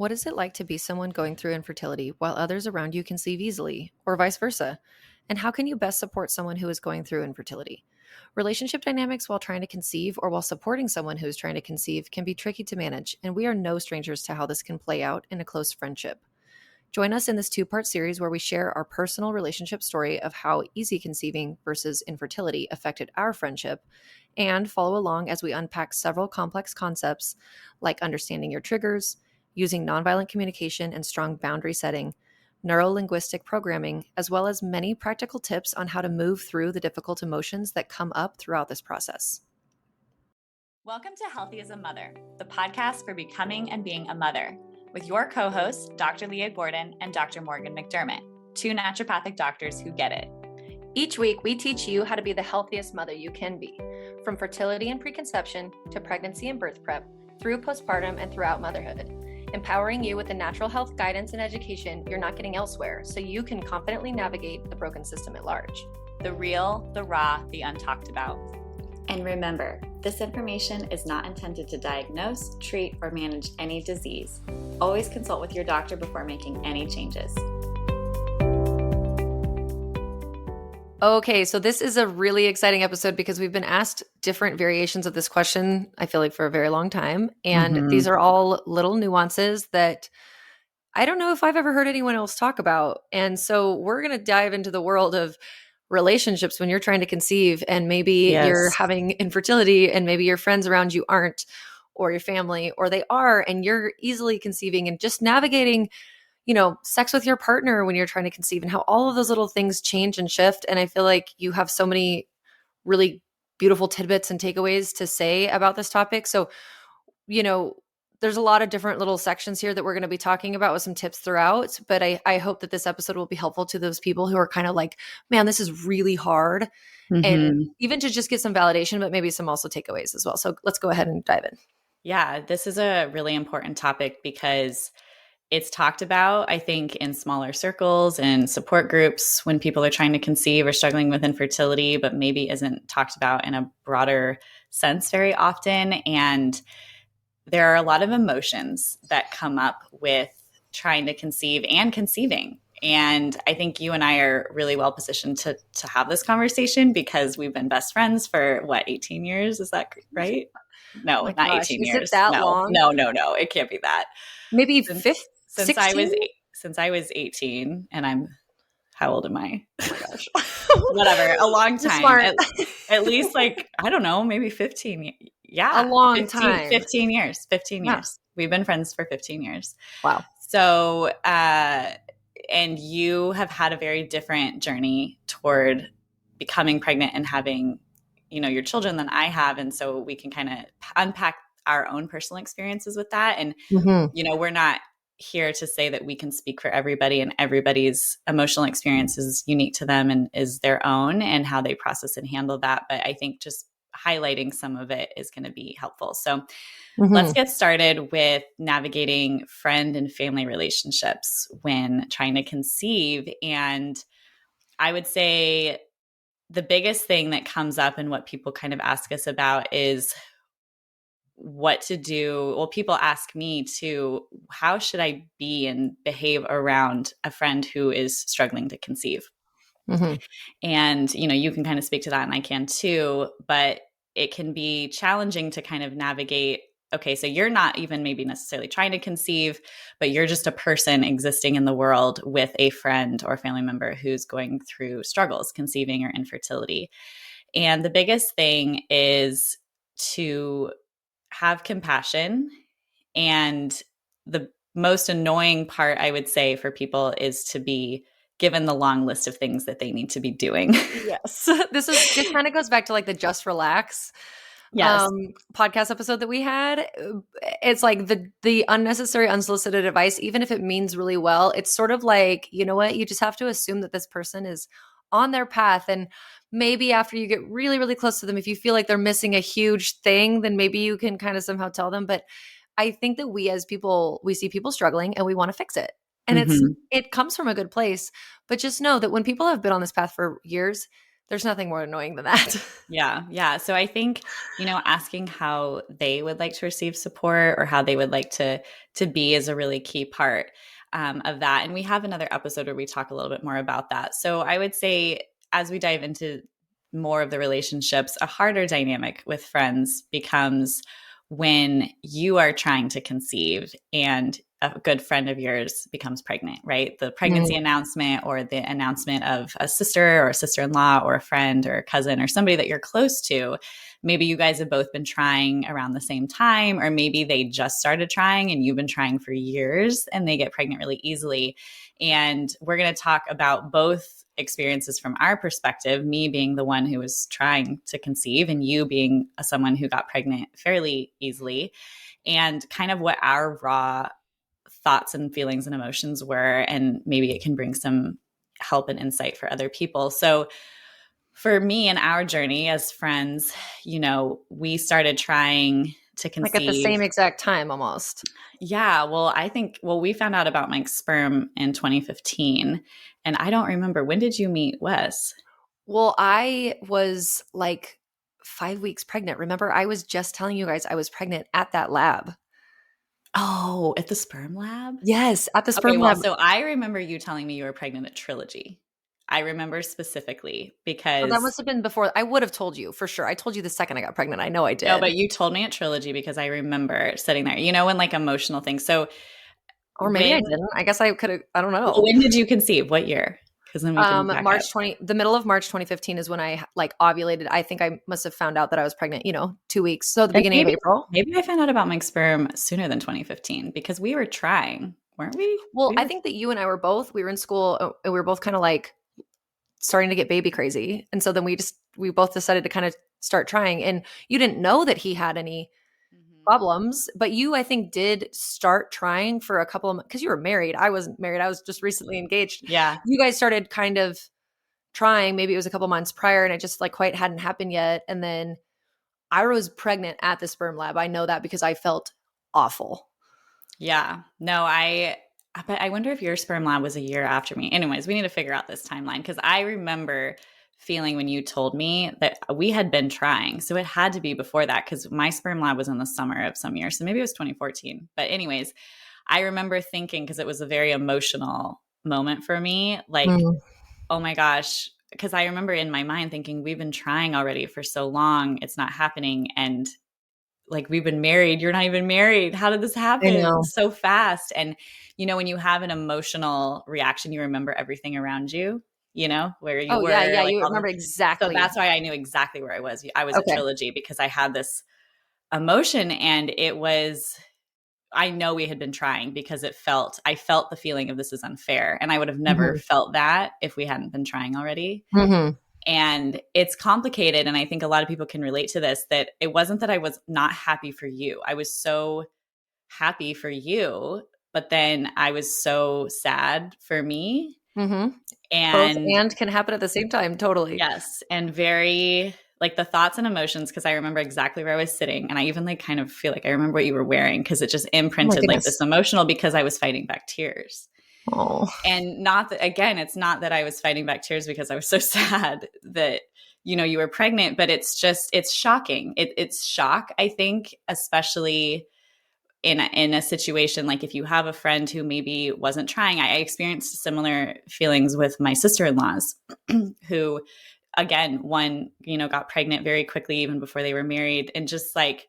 What is it like to be someone going through infertility while others around you conceive easily, or vice versa? And how can you best support someone who is going through infertility? Relationship dynamics while trying to conceive or while supporting someone who is trying to conceive can be tricky to manage, and we are no strangers to how this can play out in a close friendship. Join us in this two-part series where we share our personal relationship story of how easy conceiving versus infertility affected our friendship, and follow along as we unpack several complex concepts like understanding your triggers, using nonviolent communication and strong boundary setting, neurolinguistic programming, as well as many practical tips on how to move through the difficult emotions that come up throughout this process. Welcome to Healthy as a Mother, the podcast for becoming and being a mother, with your co-hosts, Dr. Leah Gordon and Dr. Morgan McDermott, two naturopathic doctors who get it. Each week, we teach you how to be the healthiest mother you can be, from fertility and preconception to pregnancy and birth prep, through postpartum and throughout motherhood, empowering you with the natural health guidance and education you're not getting elsewhere so you can confidently navigate the broken system at large. The real, the raw, the untalked about. And remember, this information is not intended to diagnose, treat, or manage any disease. Always consult with your doctor before making any changes. Okay, so this is a really exciting episode because we've been asked different variations of this question, I feel like, for a very long time. And these are all little nuances that I don't know if I've ever heard anyone else talk about. And so we're going to dive into the world of relationships when you're trying to conceive, and maybe you're having infertility and maybe your friends around you aren't, or your family, or they are, and you're easily conceiving, and just navigating sex with your partner when you're trying to conceive, and how all of those little things change and shift. And I feel like you have so many really beautiful tidbits and takeaways to say about this topic. So, there's a lot of different little sections here that we're going to be talking about with some tips throughout. But I hope that this episode will be helpful to those people who are kind of like, man, this is really hard. And even to just get some validation, but maybe some also takeaways as well. So let's go ahead and dive in. Yeah, this is a really important topic because it's talked about, I think, in smaller circles and support groups when people are trying to conceive or struggling with infertility, but maybe isn't talked about in a broader sense very often. And there are a lot of emotions that come up with trying to conceive and conceiving. And I think you and I are really well positioned to have this conversation because we've been best friends for 18 years? Is that right? No, not gosh, 18 years. Is it that long? No. It can't be that. Maybe since I was 18, and I'm, how old am I? Oh my gosh. Whatever. A long time. At least I don't know, maybe 15. Yeah. A long time. 15 years. 15 years. We've been friends for 15 years. Wow. So, and you have had a very different journey toward becoming pregnant and having, your children than I have. And so we can kind of unpack our own personal experiences with that. And, we're not here to say that we can speak for everybody, and everybody's emotional experience is unique to them and is their own, and how they process and handle that. But I think just highlighting some of it is going to be helpful. So let's get started with navigating friend and family relationships when trying to conceive. And I would say the biggest thing that comes up and what people kind of ask us about is what to do. Well, people ask me too, how should I be and behave around a friend who is struggling to conceive? And, you can kind of speak to that, and I can too, but it can be challenging to kind of navigate. Okay, so you're not even maybe necessarily trying to conceive, but you're just a person existing in the world with a friend or family member who's going through struggles, conceiving or infertility. And the biggest thing is to have compassion. And the most annoying part, I would say, for people is to be given the long list of things that they need to be doing. Yes. This kind of goes back to the Just Relax podcast episode that we had. It's like the unnecessary, unsolicited advice, even if it means really well, it's sort of like, you know what, you just have to assume that this person is on their path. And maybe after you get really, really close to them, if you feel like they're missing a huge thing, then maybe you can kind of somehow tell them. But I think that we as people, we see people struggling and we want to fix it. And it comes from a good place. But just know that when people have been on this path for years, There's nothing more annoying than that. Yeah. Yeah. So I think, asking how they would like to receive support or how they would like to be is a really key part of that. And we have another episode where we talk a little bit more about that. So I would say as we dive into more of the relationships, a harder dynamic with friends becomes when you are trying to conceive and a good friend of yours becomes pregnant, right? The pregnancy announcement or the announcement of a sister or a sister-in-law or a friend or a cousin or somebody that you're close to. Maybe you guys have both been trying around the same time, or maybe they just started trying and you've been trying for years and they get pregnant really easily. And we're going to talk about both experiences from our perspective, me being the one who was trying to conceive and you being someone who got pregnant fairly easily, and kind of what our raw thoughts and feelings and emotions were, and maybe it can bring some help and insight for other people. So for me and our journey as friends, we started trying to conceive. Like at the same exact time almost. Yeah. Well, we found out about Mike's sperm in 2015. And I don't remember. When did you meet Wes? Well, I was like 5 weeks pregnant. Remember, I was just telling you guys I was pregnant at that lab. Oh, at the sperm lab? Yes, at the sperm lab. So I remember you telling me you were pregnant at Trilogy. I remember specifically because that must have been before. I would have told you for sure. I told you the second I got pregnant. I know I did. No, but you told me at Trilogy because I remember sitting there, when like emotional things. So, or maybe I didn't. I guess I could have. I don't know. Well, when did you conceive? What year? Because then we can the middle of March 2015 is when I like ovulated. I think I must have found out that I was pregnant, 2 weeks. So the beginning of April. Maybe I found out about my sperm sooner than 2015 because we were trying, weren't we? Well, I think that you and I were in school and we were both kind of like starting to get baby crazy. And so then we both decided to kind of start trying. And you didn't know that he had any problems, but you, I think, did start trying for a couple of months because you were married. I wasn't married. I was just recently engaged. Yeah. You guys started kind of trying. Maybe it was a couple months prior and it just like quite hadn't happened yet. And then I was pregnant at the sperm lab. I know that because I felt awful. Yeah. No, but I wonder if your sperm lab was a year after me. Anyways, we need to figure out this timeline because I remember feeling when you told me that we had been trying. So it had to be before that because my sperm lab was in the summer of some year. So maybe it was 2014. But anyways, I remember thinking, because it was a very emotional moment for me, like, oh my gosh, because I remember in my mind thinking, we've been trying already for so long. It's not happening. And like, we've been married. You're not even married. How did this happen so fast? And, when you have an emotional reaction, you remember everything around you. Where you were. Yeah, like, you remember exactly. So that's why I knew exactly where I was. I was at Trilogy because I had this emotion and I know we had been trying because I felt the feeling of this is unfair. And I would have never felt that if we hadn't been trying already. And it's complicated. And I think a lot of people can relate to this, that it wasn't that I was not happy for you. I was so happy for you, but then I was so sad for me. And can happen at the same time. Totally. Yes. And very like the thoughts and emotions, because I remember exactly where I was sitting. And I even like kind of feel like I remember what you were wearing because it just imprinted like this emotional because I was fighting back tears. Oh. And not that, again, it's not that I was fighting back tears because I was so sad that, you were pregnant, but it's shocking. It's shock, I think, especially in a situation like if you have a friend who maybe wasn't trying. I experienced similar feelings with my sister-in-laws who, again, one, got pregnant very quickly even before they were married, and just like,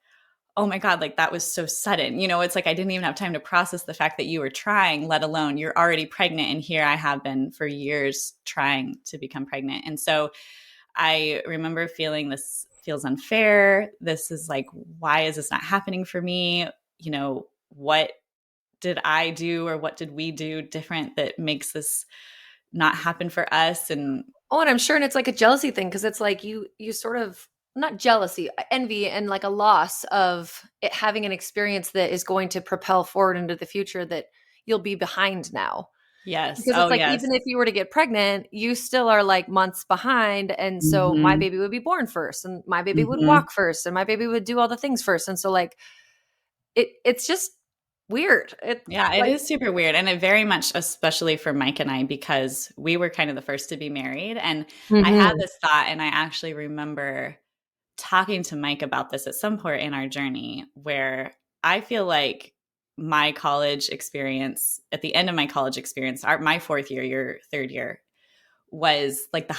oh my God, like that was so sudden. It's like I didn't even have time to process the fact that you were trying, let alone you're already pregnant. And here I have been for years trying to become pregnant. And so I remember feeling this feels unfair. This is like, why is this not happening for me? What did I do or what did we do different that makes this not happen for us? And I'm sure. And it's like a jealousy thing because it's like you sort of, not jealousy, envy, and like a loss of it having an experience that is going to propel forward into the future that you'll be behind now. Yes. Because it's like, even if you were to get pregnant, you still are like months behind. And so my baby would be born first and my baby would walk first and my baby would do all the things first. And so like, it's just weird. Yeah, it is super weird. And it very much, especially for Mike and I, because we were kind of the first to be married. And I had this thought, and I actually remember talking to Mike about this at some point in our journey, where I feel like my college experience, at the end of my college experience, my fourth year, your third year, was like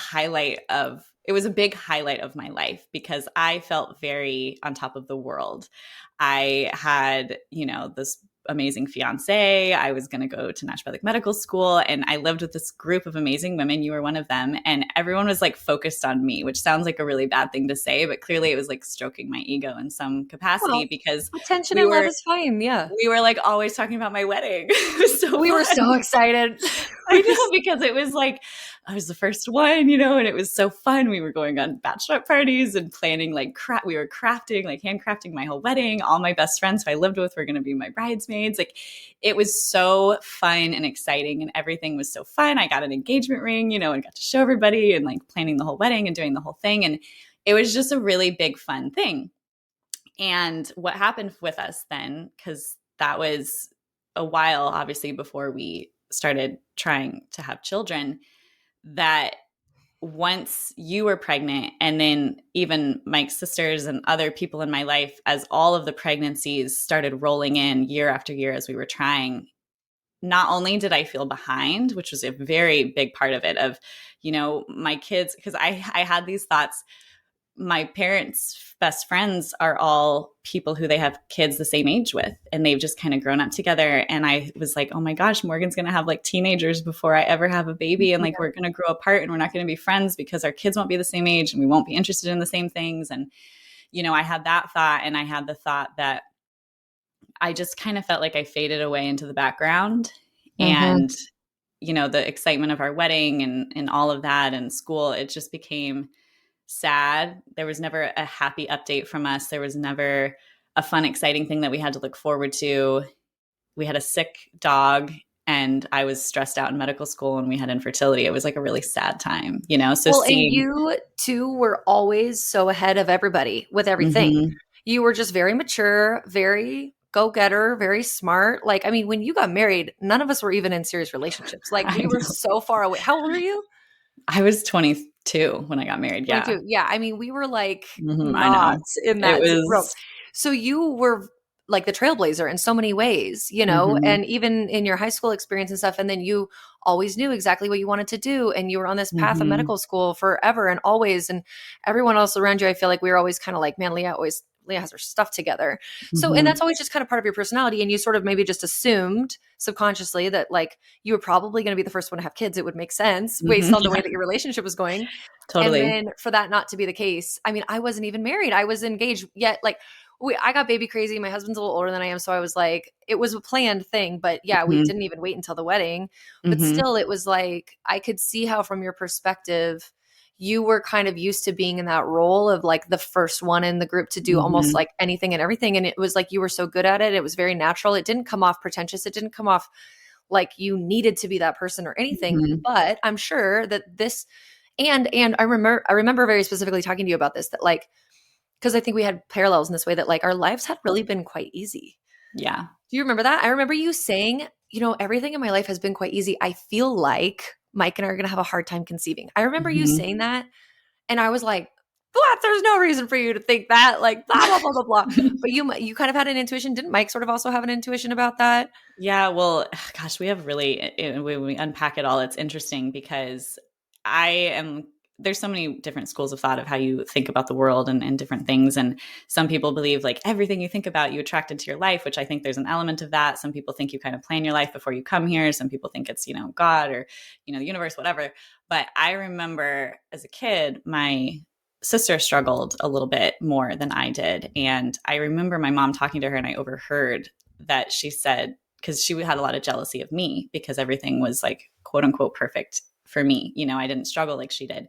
it was a big highlight of my life because I felt very on top of the world. I had, this amazing fiance. I was going to go to naturopathic medical school, and I lived with this group of amazing women. You were one of them. And everyone was like focused on me, which sounds like a really bad thing to say, but clearly it was like stroking my ego in some capacity, because attention and love is fine. Yeah. We were like always talking about my wedding. It was so we fun. were so excited. I know, because it was like, I was the first one, and it was so fun. We were going on bachelorette parties and planning we were crafting, like handcrafting my whole wedding. All my best friends who I lived with were going to be my bridesmaids. Like, it was so fun and exciting, and everything was so fun. I got an engagement ring, and got to show everybody, and like planning the whole wedding and doing the whole thing. And it was just a really big fun thing. And what happened with us then, because that was a while, obviously, before we started trying to have children, that once you were pregnant, and then even Mike's sisters and other people in my life, as all of the pregnancies started rolling in year after year as we were trying, not only did I feel behind, which was a very big part of it, of, my kids, because I had these thoughts. My parents' best friends are all people who they have kids the same age with, and they've just kind of grown up together. And I was like, oh my gosh, Morgan's going to have like teenagers before I ever have a baby. And like, we're going to grow apart, and we're not going to be friends because our kids won't be the same age, and we won't be interested in the same things. And, I had that thought, and I had the thought that I just kind of felt like I faded away into the background. And, the excitement of our wedding and all of that, and school, it just became sad. There was never a happy update from us. There was never a fun, exciting thing that we had to look forward to. We had a sick dog, and I was stressed out in medical school, and we had infertility. It was like a really sad time, So and you two were always so ahead of everybody with everything. You were just very mature, very go-getter, very smart. Like, I mean, when you got married, none of us were even in serious relationships. Like, we were so far away. How old were you? I was 22 when I got married. Yeah. 22. Yeah. I mean, we were like not in that room. So you were like the trailblazer in so many ways, and even in your high school experience and stuff. And then you always knew exactly what you wanted to do. And you were on this path of medical school forever and always. And everyone else around you, I feel like we were always kind of like, man, Leah has her stuff together. So, and that's always just kind of part of your personality. And you sort of maybe just assumed subconsciously that like you were probably going to be the first one to have kids. It would make sense based on the way that your relationship was going. Totally. And then for that not to be the case, I mean, I wasn't even married. I was engaged yet. Like I got baby crazy. My husband's a little older than I am. So I was like, it was a planned thing, but yeah, we didn't even wait until the wedding, but still it was like, I could see how from your perspective, you were kind of used to being in that role of like the first one in the group to do almost like anything and everything. And it was like, you were so good at it. It was very natural. It didn't come off pretentious. It didn't come off like you needed to be that person or anything, but I'm sure that this, and I remember very specifically talking to you about this, that like, because I think we had parallels in this way that like our lives had really been quite easy. Yeah. Do you remember that? I remember you saying, everything in my life has been quite easy. I feel like Mike and I are going to have a hard time conceiving. I remember you saying that. And I was like, what? There's no reason for you to think that, like blah, blah, blah, blah, blah. But you kind of had an intuition. Didn't Mike sort of also have an intuition about that? Yeah. Well, gosh, we have really, when we unpack it all, it's interesting because there's so many different schools of thought of how you think about the world and different things. And some people believe like everything you think about, you attract into your life, which I think there's an element of that. Some people think you kind of plan your life before you come here. Some people think it's, God or, the universe, whatever. But I remember as a kid, my sister struggled a little bit more than I did. And I remember my mom talking to her, and I overheard that she said, because she had a lot of jealousy of me because everything was like, quote unquote, perfect for me. I didn't struggle like she did.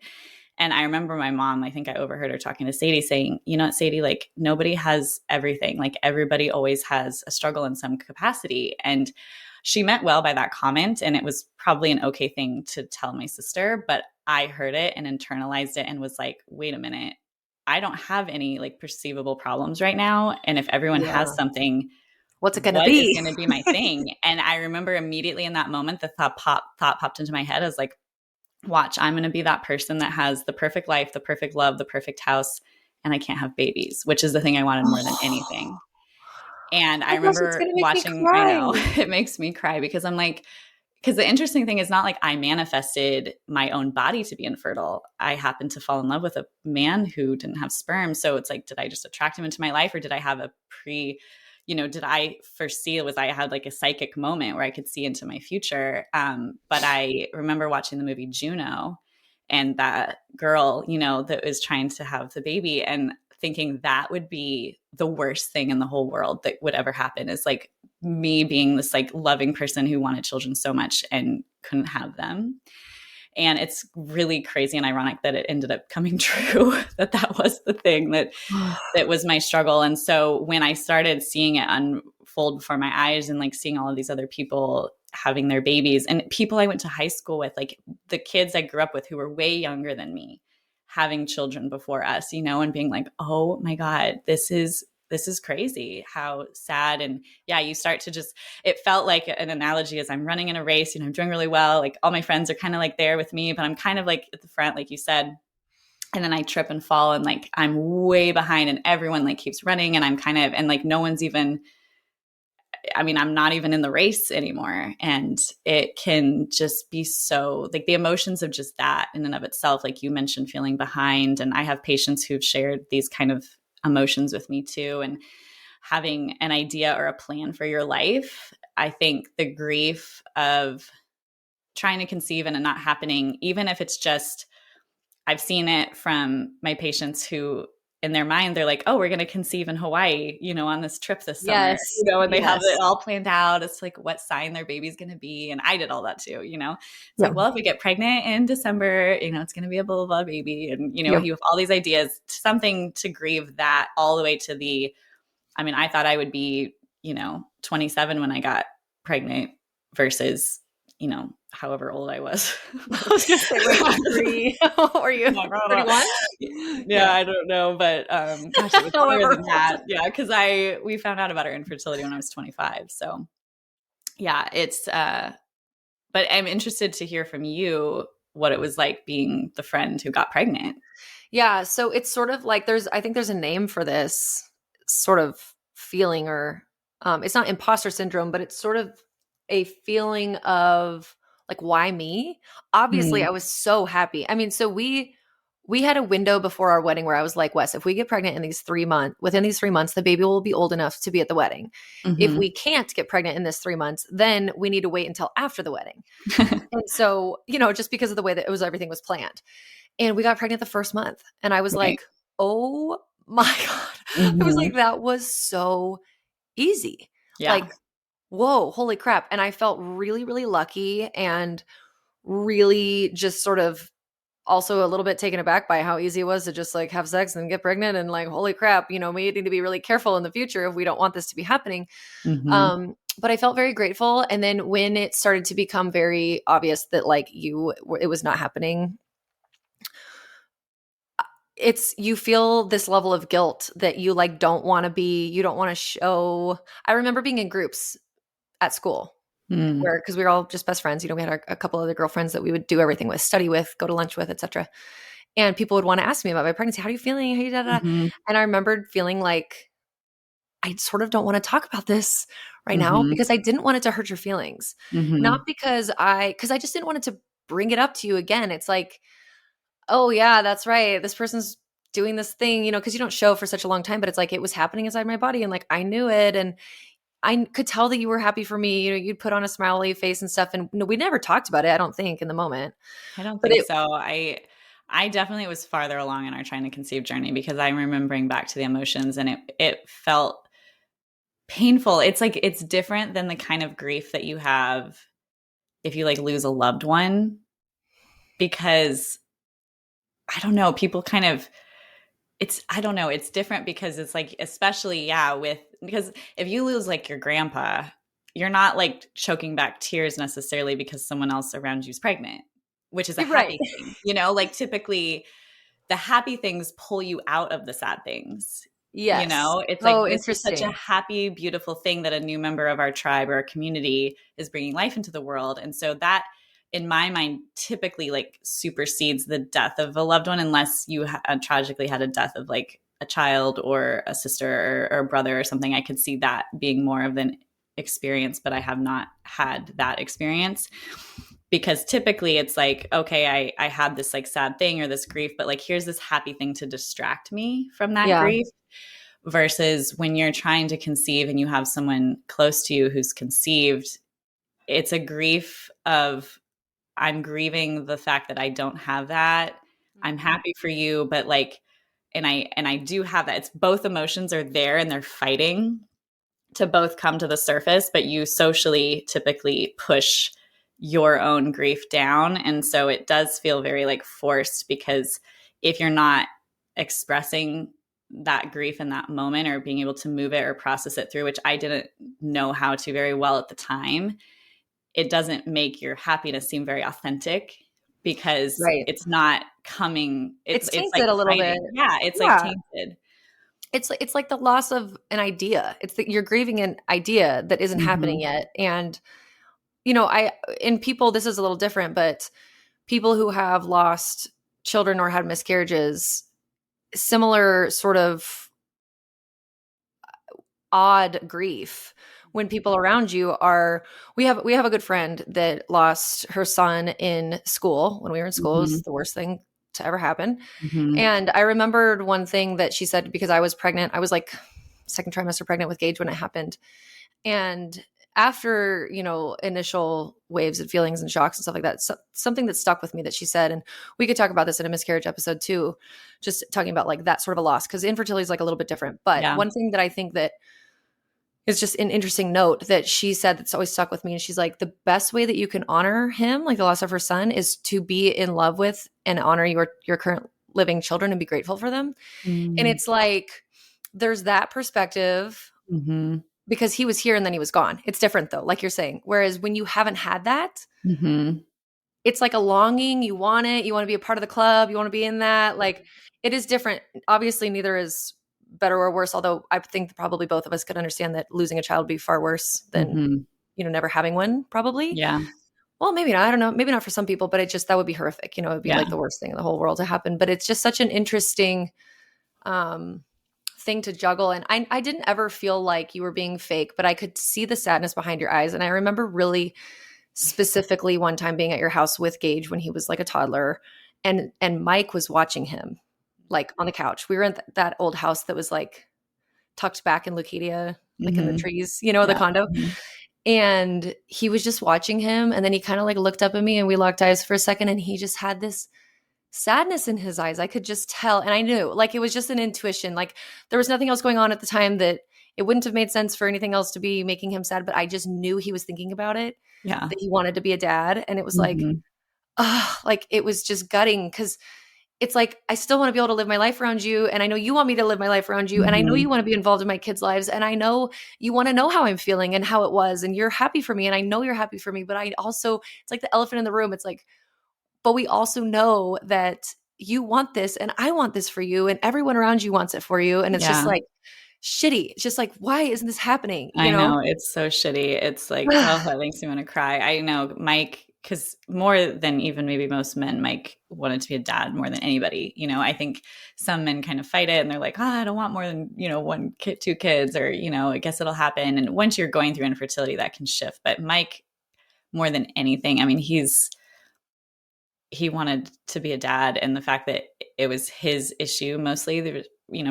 And I remember my mom, I think I overheard her talking to Sadie saying, Sadie, like nobody has everything. Like everybody always has a struggle in some capacity. And she meant well by that comment. And it was probably an okay thing to tell my sister, but I heard it and internalized it and was like, wait a minute, I don't have any like perceivable problems right now. And if everyone has something, What's it going to what is be? going to be my thing? And I remember immediately in that moment, the thought popped into my head. I was like, watch, I'm going to be that person that has the perfect life, the perfect love, the perfect house, and I can't have babies, which is the thing I wanted more than anything. And I Oh gosh, it's remember going to make me watching, I cry. know, it makes me cry because I'm like, because the interesting thing is not like I manifested my own body to be infertile. I happened to fall in love with a man who didn't have sperm. So it's like, did I just attract him into my life, or did I have a did I foresee, I had like a psychic moment where I could see into my future. But I remember watching the movie Juno and that girl, that was trying to have the baby, and thinking that would be the worst thing in the whole world that would ever happen, is like me being this like loving person who wanted children so much and couldn't have them. And it's really crazy and ironic that it ended up coming true, that was the thing that was my struggle. And so when I started seeing it unfold before my eyes, and like seeing all of these other people having their babies, and people I went to high school with, like the kids I grew up with who were way younger than me, having children before us, and being like, oh my God, this is crazy, how sad. And yeah, you start to just, it felt like an analogy as I'm running in a race, I'm doing really well. Like all my friends are kind of like there with me, but I'm kind of like at the front, like you said. And then I trip and fall, and like I'm way behind, and everyone like keeps running, and I'm kind of, and like no one's even, I'm not even in the race anymore. And it can just be so, like the emotions of just that in and of itself, like you mentioned, feeling behind. And I have patients who've shared these kind of emotions with me too. And having an idea or a plan for your life, I think the grief of trying to conceive and it not happening, even if it's just, I've seen it from my patients who in their mind, they're like, oh, we're going to conceive in Hawaii, on this trip this summer, Yes. and they have it all planned out. It's like what sign their baby's going to be. And I did all that too, It's like, well, if we get pregnant in December, it's going to be a blah, blah, blah baby. And, you have all these ideas, something to grieve that all the way to the, I thought I would be, 27 when I got pregnant versus, however old I was. I was going to say, wait, 3. Or you 31? Yeah, I don't know. But gosh, it was longer than that. Yeah, because we found out about our infertility when I was 25. So yeah, it's but I'm interested to hear from you what it was like being the friend who got pregnant. Yeah, so it's sort of like I think there's a name for this sort of feeling, or it's not imposter syndrome, but it's sort of a feeling of like, why me? Obviously, I was so happy. So we had a window before our wedding where I was like, Wes, if we get pregnant within these 3 months, the baby will be old enough to be at the wedding. Mm-hmm. If we can't get pregnant in this 3 months, then we need to wait until after the wedding. And so, just because of the way that everything was planned. And we got pregnant the first month. And I was like, oh my God. Mm-hmm. I was like, that was so easy. Yeah. Like, whoa, holy crap. And I felt really, really lucky, and really just sort of also a little bit taken aback by how easy it was to just like have sex and get pregnant, and like, holy crap, we need to be really careful in the future if we don't want this to be happening. Mm-hmm. But I felt very grateful. And then when it started to become very obvious that like it was not happening, you feel this level of guilt that you like don't want to show. I remember being in groups at school because we were all just best friends. We had a couple other girlfriends that we would do everything with, study with, go to lunch with, etc. And people would want to ask me about my pregnancy. How are you feeling? Mm-hmm. And I remembered feeling like, I sort of don't want to talk about this right now, because I didn't want it to hurt your feelings. Mm-hmm. Not because I just didn't want it to bring it up to you again. It's like, oh yeah, that's right, this person's doing this thing, because you don't show for such a long time, but it's like it was happening inside my body, and like I knew it, and I could tell that you were happy for me. You'd put on a smiley face and stuff, and we never talked about it, I don't think, in the moment. I don't think so. I definitely was farther along in our trying to conceive journey, because I'm remembering back to the emotions, and it felt painful. It's like, it's different than the kind of grief that you have if you like lose a loved one, because I don't know, people kind of, it's different, because it's like, especially, because if you lose like your grandpa, you're not like choking back tears necessarily because someone else around you is pregnant, which is a happy thing. Like typically the happy things pull you out of the sad things. Yes. It's like, Oh, this is such a interesting. happy, beautiful thing that a new member of our tribe or our community is bringing life into the world. And so that, in my mind, typically like supersedes the death of a loved one, unless you tragically had a death of like a child or a sister or a brother or something. I could see that being more of an experience, but I have not had that experience. Because typically it's like, okay, I had this like sad thing or this grief, but like, here's this happy thing to distract me from that Yeah. grief. Versus when you're trying to conceive and you have someone close to you who's conceived, it's a grief of, I'm grieving the fact that I don't have that. I'm happy for you, but like, and I do have that. It's both emotions are there and they're fighting to both come to the surface, but you socially typically push your own grief down. And so it does feel very like forced, because if you're not expressing that grief in that moment or being able to move it or process it through, which I didn't know how to very well at the time, it doesn't make your happiness seem very authentic, because Right. it's not coming. It's tainted like a little fighting. bit. Yeah, it's like tainted. It's like the loss of an idea. It's that you're grieving an idea that isn't happening yet. And in people, this is a little different, but people who have lost children or had miscarriages, similar sort of odd grief when people around you are. We have a good friend that lost her son in school when we were in school. It was the worst thing to ever happen. And I remembered one thing that she said, because I was pregnant. I was like second trimester pregnant with Gage when it happened. And after, initial waves of feelings and shocks and stuff like that, something that stuck with me that she said, and we could talk about this in a miscarriage episode too, just talking about like that sort of a loss, because infertility is like a little bit different. But one thing that I think that is just an interesting note that she said that's always stuck with me, and she's like, the best way that you can honor him, like the loss of her son, is to be in love with and honor your current living children and be grateful for them. And it's like, there's that perspective, because he was here and then he was gone. It's different though, like you're saying. Whereas when you haven't had that, it's like a longing. You want it. You want to be a part of the club. You want to be in that. Like, it is different. Obviously, neither is better or worse. Although I think probably both of us could understand that losing a child would be far worse than, never having one, probably. Yeah. Well, maybe not. I don't know. Maybe not for some people, but that would be horrific. It would be like the worst thing in the whole world to happen. But it's just such an interesting thing to juggle. And I didn't ever feel like you were being fake, but I could see the sadness behind your eyes. And I remember really specifically one time being at your house with Gage when he was like a toddler, and Mike was watching him like on the couch. We were in that old house that was like tucked back in Leucadia, like in the trees, the condo. And he was just watching him. And then he kind of like looked up at me and we locked eyes for a second. And he just had this sadness in his eyes. I could just tell. And I knew, like, it was just an intuition. Like, there was nothing else going on at the time that it wouldn't have made sense for anything else to be making him sad. But I just knew he was thinking about it. Yeah. That he wanted to be a dad. And it was like, like, it was just gutting, because it's like, I still want to be able to live my life around you. And I know you want me to live my life around you. And I know you want to be involved in my kids' lives. And I know you want to know how I'm feeling and how it was. And you're happy for me. And I know you're happy for me. But I also, it's like the elephant in the room. It's like, but we also know that you want this and I want this for you. And everyone around you wants it for you. And it's just like shitty. It's just like, why isn't this happening? I know. It's so shitty. It's like, oh, that makes me want to cry. I know Mike, because more than even maybe most men, Mike wanted to be a dad more than anybody. I think some men kind of fight it and they're like, I don't want more than, one kid, two kids, or, I guess it'll happen. And once you're going through infertility, that can shift. But Mike, more than anything, I mean, he wanted to be a dad, and the fact that it was his issue mostly,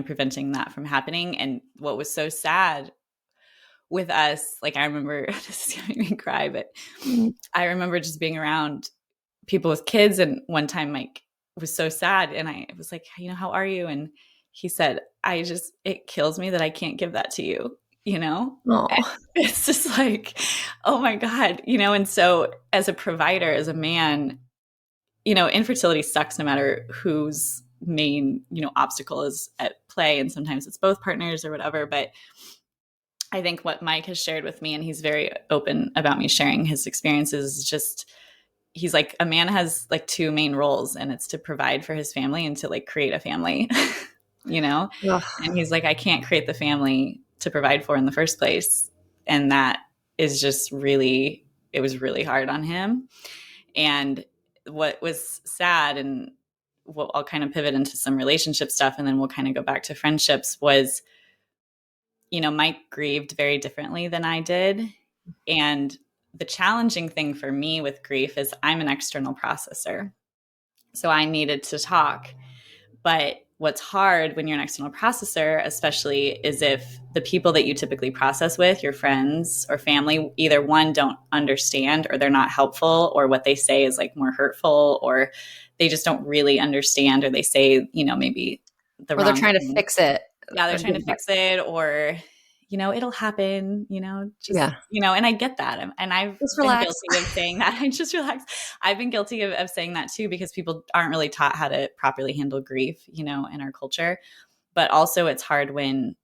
preventing that from happening. And what was so sad with us, like, I remember, this is making me cry, but I remember just being around people with kids. And one time Mike was so sad and I was like, how are you? And he said, it kills me that I can't give that to you, It's just like, oh my God, and so as a provider, as a man, infertility sucks no matter whose main, obstacle is at play. And sometimes it's both partners or whatever. But I think what Mike has shared with me, and he's very open about me sharing his experiences, is just, he's like, a man has like two main roles, and it's to provide for his family and to like create a family. Ugh. And he's like, I can't create the family to provide for in the first place. And that is just really, it was really hard on him. And what was sad, and I'll kind of pivot into some relationship stuff and then we'll kind of go back to friendships, was, Mike grieved very differently than I did. And the challenging thing for me with grief is I'm an external processor. So I needed to talk. But what's hard when you're an external processor, especially, is if the people that you typically process with, your friends or family, either one, don't understand, or they're not helpful, or what they say is like more hurtful, or they just don't really understand, or they say, maybe the wrong Or they're trying thing. to fix it. Yeah, they're trying to fix it, or it'll happen, and I get that. And I've Just been relax. guilty of saying that. I just relax. I've been guilty of saying that too, because people aren't really taught how to properly handle grief, in our culture. But also it's hard when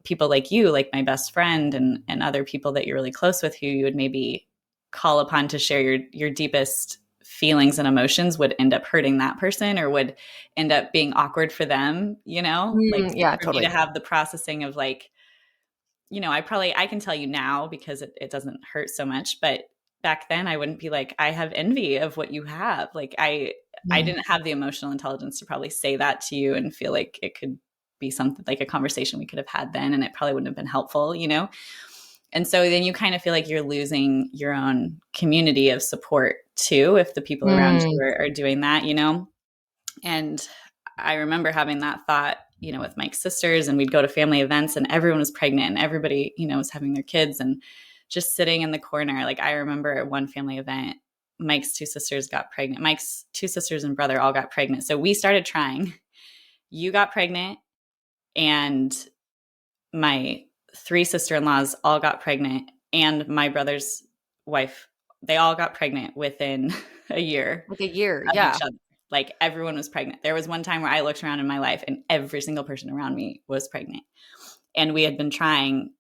people like you, like my best friend and other people that you're really close with, who you would maybe call upon to share your deepest feelings and emotions, would end up hurting that person, or would end up being awkward for them, like Yeah, for totally. me to have the processing of like, I can tell you now because it doesn't hurt so much, but back then I wouldn't be like, I have envy of what you have. Like I didn't have the emotional intelligence to probably say that to you and feel like it could be something like a conversation we could have had then, and it probably wouldn't have been helpful, And so then you kind of feel like you're losing your own community of support too, if the people around you are doing that, And I remember having that thought, with Mike's sisters, and we'd go to family events and everyone was pregnant and everybody, was having their kids, and just sitting in the corner. Like I remember at one family event, Mike's two sisters got pregnant. Mike's two sisters and brother all got pregnant. So we started trying. You got pregnant, and my three sister-in-laws all got pregnant, and my brother's wife, they all got pregnant within a year. Like a year, of yeah. each other. Like everyone was pregnant. There was one time where I looked around in my life and every single person around me was pregnant. And we had been trying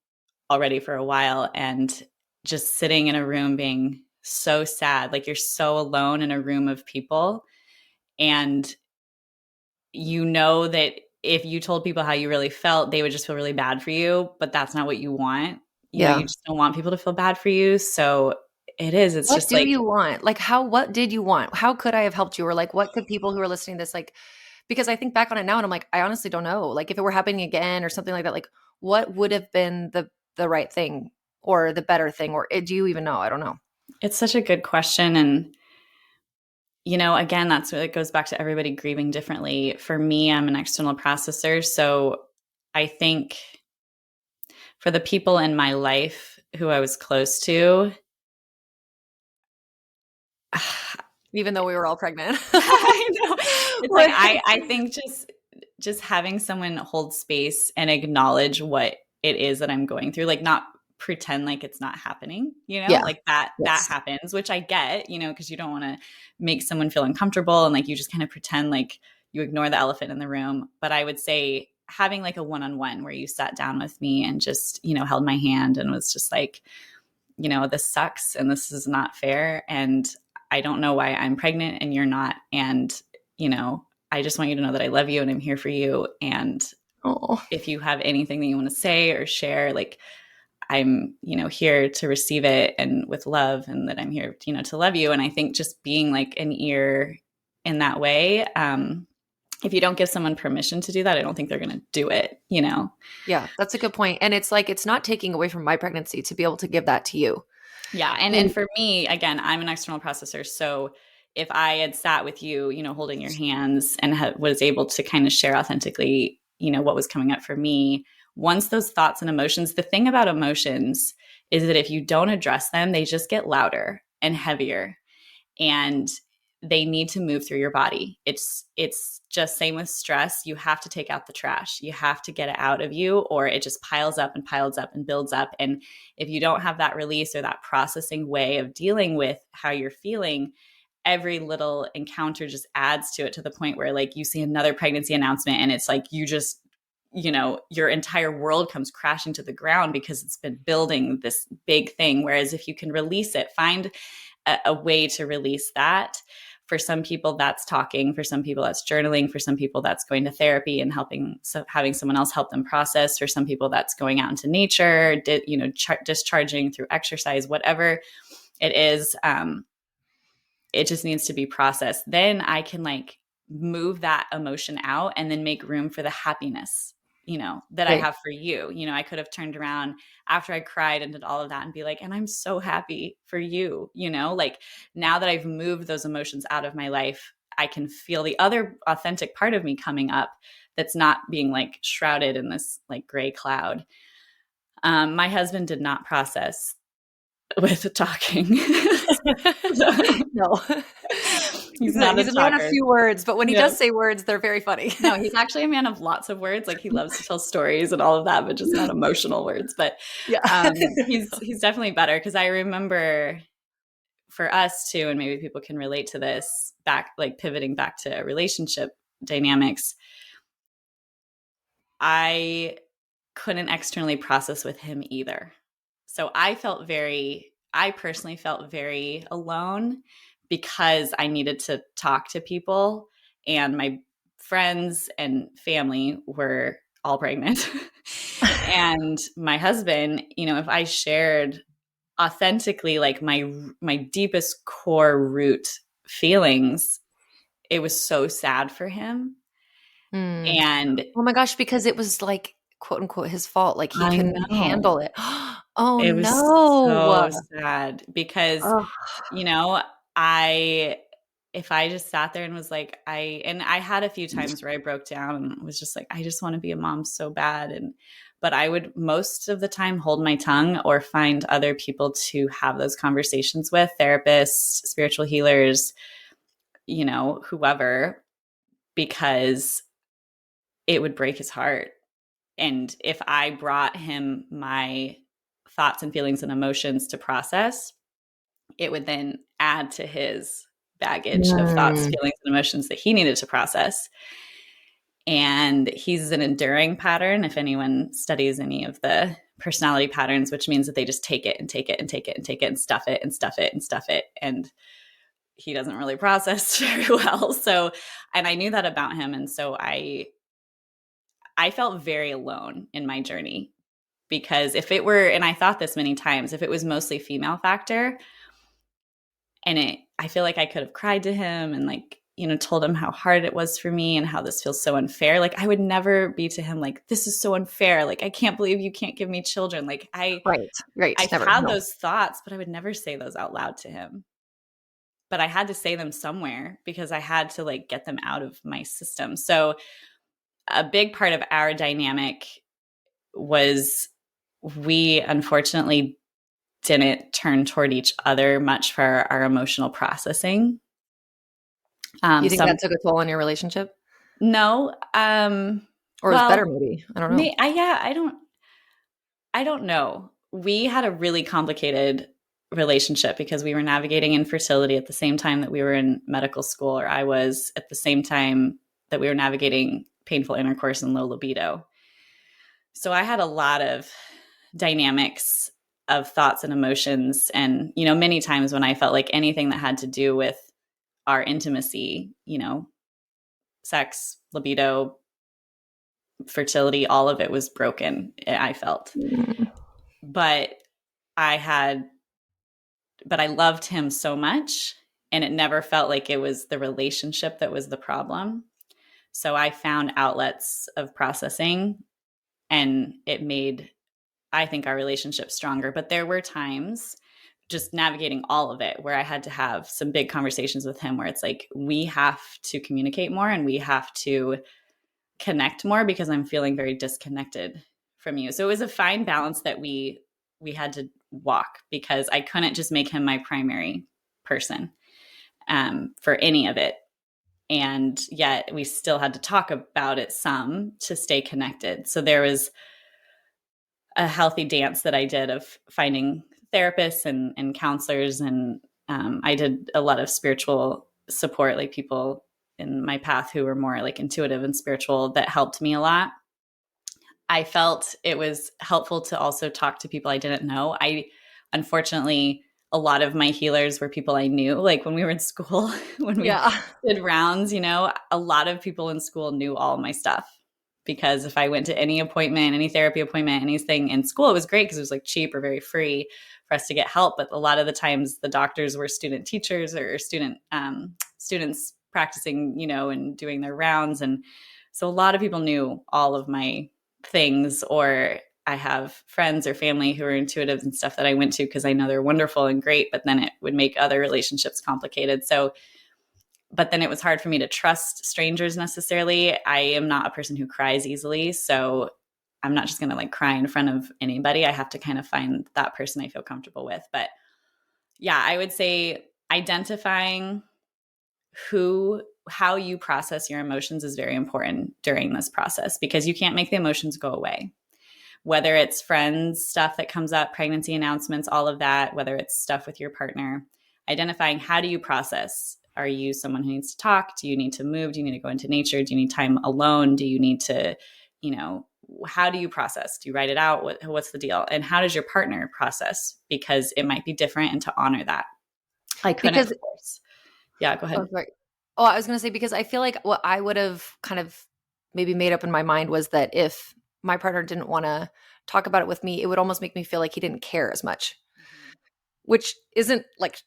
already for a while, and just sitting in a room being so sad. Like you're so alone in a room of people. And that if you told people how you really felt, they would just feel really bad for you. But that's not what you want. You just don't want people to feel bad for you. So it's what just do like, you want? Like what did you want? How could I have helped you? Or like, what could people who are listening to this, like, because I think back on it now and I'm like, I honestly don't know. Like if it were happening again or something like that, like what would have been the right thing or the better thing? Or do you even know? I don't know. it's such a good question. And again, that's what it goes back to everybody grieving differently. For me, I'm an external processor. So I think for the people in my life who I was close to, Even though we were all pregnant. I know. It's like, I think just having someone hold space and acknowledge what it is that I'm going through, like not pretend like it's not happening, like that happens, which I get, because you don't want to make someone feel uncomfortable, and like you just kind of pretend like you ignore the elephant in the room. But I would say having like a one-on-one where you sat down with me and just, held my hand and was just like, this sucks and this is not fair. And I don't know why I'm pregnant and you're not. And, I just want you to know that I love you and I'm here for you. And if you have anything that you want to say or share, like I'm, here to receive it and with love, and that I'm here, to love you. And I think just being like an ear in that way, if you don't give someone permission to do that, I don't think they're going to do it, Yeah, that's a good point. And it's like, it's not taking away from my pregnancy to be able to give that to you. Yeah. And for me, again, I'm an external processor. So if I had sat with you, holding your hands and was able to kind of share authentically, what was coming up for me, once those thoughts and emotions, the thing about emotions is that if you don't address them, they just get louder and heavier, and they need to move through your body. It's just same with stress. You have to take out the trash. You have to get it out of you, or it just piles up and builds up. And if you don't have that release or that processing way of dealing with how you're feeling, every little encounter just adds to it, to the point where like you see another pregnancy announcement and it's like you just, your entire world comes crashing to the ground because it's been building this big thing. Whereas if you can release it, find a way to release that. For some people, that's talking. For some people, that's journaling. For some people, that's going to therapy and having someone else help them process. For some people, that's going out into nature, discharging through exercise, whatever it is. It just needs to be processed. Then I can like move that emotion out and then make room for the happiness, that I have for you. I could have turned around after I cried and did all of that and be like, and I'm so happy for you, like now that I've moved those emotions out of my life, I can feel the other authentic part of me coming up that's not being like shrouded in this like gray cloud. My husband did not process with talking. No. He's a man of few words, but when he does say words, they're very funny. No, he's actually a man of lots of words. Like he loves to tell stories and all of that, but just not emotional words. But he's definitely better, because I remember for us too, and maybe people can relate to this, pivoting back to relationship dynamics, I couldn't externally process with him either. So I personally felt very alone, because I needed to talk to people, and my friends and family were all pregnant. And my husband, if I shared authentically like my deepest core root feelings, it was so sad for him. And oh my gosh, because it was like quote unquote his fault. Like he couldn't handle it. Oh, it was so sad, because, if I just sat there and was like, I had a few times where I broke down and was just like, I just want to be a mom so bad. But I would most of the time hold my tongue or find other people to have those conversations with, therapists, spiritual healers, whoever, because it would break his heart. And if I brought him my thoughts and feelings and emotions to process, it would then add to his baggage of thoughts, feelings, and emotions that he needed to process. And he's an enduring pattern. If anyone studies any of the personality patterns, which means that they just take it and take it and take it and take it and stuff it and stuff it and stuff it. And he doesn't really process very well. So, and I knew that about him. And so I felt very alone in my journey, because if it were, and I thought this many times, if it was mostly female factor, and I feel like I could have cried to him and like, told him how hard it was for me and how this feels so unfair. Like I would never be to him like, this is so unfair. Like, I can't believe you can't give me children. Like right. I had those thoughts, but I would never say those out loud to him. But I had to say them somewhere, because I had to like get them out of my system. So a big part of our dynamic was we unfortunately didn't turn toward each other much for our emotional processing. You think that took a toll on your relationship? No. Or it's better maybe. I don't know. I don't know. We had a really complicated relationship because we were navigating infertility at the same time that we were in medical school, or I was at the same time that we were navigating painful intercourse and low libido. So I had a lot of dynamics of thoughts and emotions. And, many times when I felt like anything that had to do with our intimacy, sex, libido, fertility, all of it was broken, I felt. But I loved him so much, and it never felt like it was the relationship that was the problem. So I found outlets of processing, and it made, I think, our relationship stronger. But there were times just navigating all of it where I had to have some big conversations with him where it's like, we have to communicate more and we have to connect more, because I'm feeling very disconnected from you. So it was a fine balance that we had to walk, because I couldn't just make him my primary person for any of it. And yet we still had to talk about it some to stay connected. So there was a healthy dance that I did of finding therapists and counselors. And I did a lot of spiritual support, like people in my path who were more like intuitive and spiritual, that helped me a lot. I felt it was helpful to also talk to people I didn't know. Unfortunately, a lot of my healers were people I knew. Like when we were in school, when we did rounds, you know, a lot of people in school knew all my stuff. Because if I went to any appointment, any therapy appointment, anything in school, it was great because it was like cheap or very free for us to get help. But a lot of the times the doctors were student teachers or students practicing, you know, and doing their rounds. And so a lot of people knew all of my things, or I have friends or family who are intuitives and stuff that I went to because I know they're wonderful and great, but then it would make other relationships complicated. So but then it was hard for me to trust strangers necessarily. I am not a person who cries easily. So I'm not just going to like cry in front of anybody. I have to kind of find that person I feel comfortable with. But yeah, I would say identifying how you process your emotions is very important during this process, because you can't make the emotions go away. Whether it's friends, stuff that comes up, pregnancy announcements, all of that, whether it's stuff with your partner, identifying how do you process. Are you someone who needs to talk? Do you need to move? Do you need to go into nature? Do you need time alone? Do you need to, you know, how do you process? Do you write it out? What's the deal? And how does your partner process? Because it might be different, and to honor that. I couldn't force. Yeah, go ahead. Oh, sorry. I was going to say, because I feel like what I would have kind of maybe made up in my mind was that if my partner didn't want to talk about it with me, it would almost make me feel like he didn't care as much, which isn't like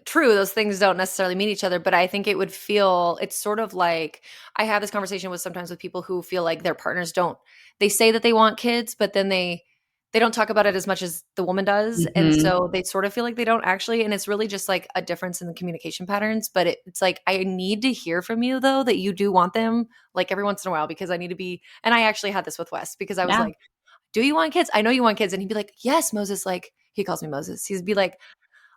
true. Those things don't necessarily mean each other, but I think it would feel, it's sort of like I have this conversation sometimes with people who feel like their partners they say that they want kids, but then they don't talk about it as much as the woman does. Mm-hmm. And so they sort of feel like they don't actually, and it's really just like a difference in the communication patterns. But it's like, I need to hear from you though, that you do want them like every once in a while, because I need to be, and I actually had this with Wes, because I was like, do you want kids? I know you want kids. And he'd be like, yes, Moses. Like, he calls me Moses. He'd be like,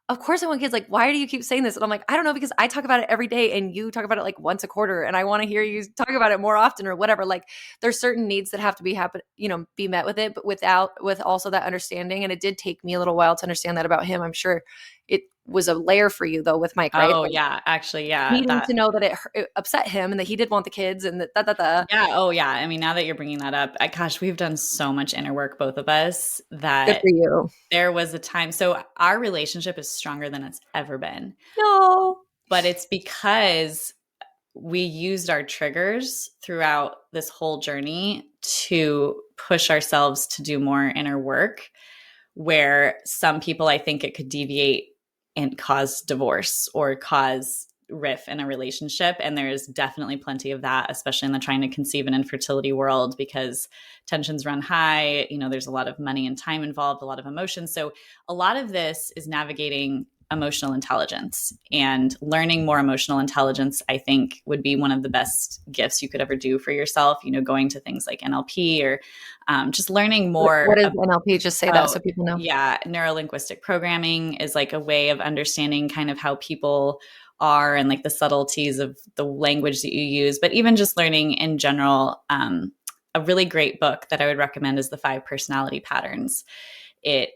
of course I want kids. Like, why do you keep saying this? And I'm like, I don't know, because I talk about it every day and you talk about it like once a quarter, and I want to hear you talk about it more often or whatever. Like, there's certain needs that have to be met with it, but with also that understanding. And it did take me a little while to understand that about him. I'm sure it was a layer for you though with Mike, right? Oh, like, yeah, actually, yeah. Needing to know that it upset him and that he did want the kids and that. Yeah. Oh, yeah. I mean, now that you're bringing that up, gosh, we've done so much inner work, both of us, that good for you. There was a time. So our relationship is stronger than it's ever been. No. But it's because we used our triggers throughout this whole journey to push ourselves to do more inner work, where some people, I think it could deviate and cause divorce or cause riff in a relationship. And there's definitely plenty of that, especially in the trying to conceive an infertility world, because tensions run high. You know, there's a lot of money and time involved, a lot of emotions. So a lot of this is navigating emotional intelligence, and learning more emotional intelligence, I think, would be one of the best gifts you could ever do for yourself. You know, going to things like NLP or just learning more. What is NLP? Just say that so people know. Yeah. Neurolinguistic programming is like a way of understanding kind of how people are and like the subtleties of the language that you use, but even just learning in general. A really great book that I would recommend is The 5 Personality Patterns. It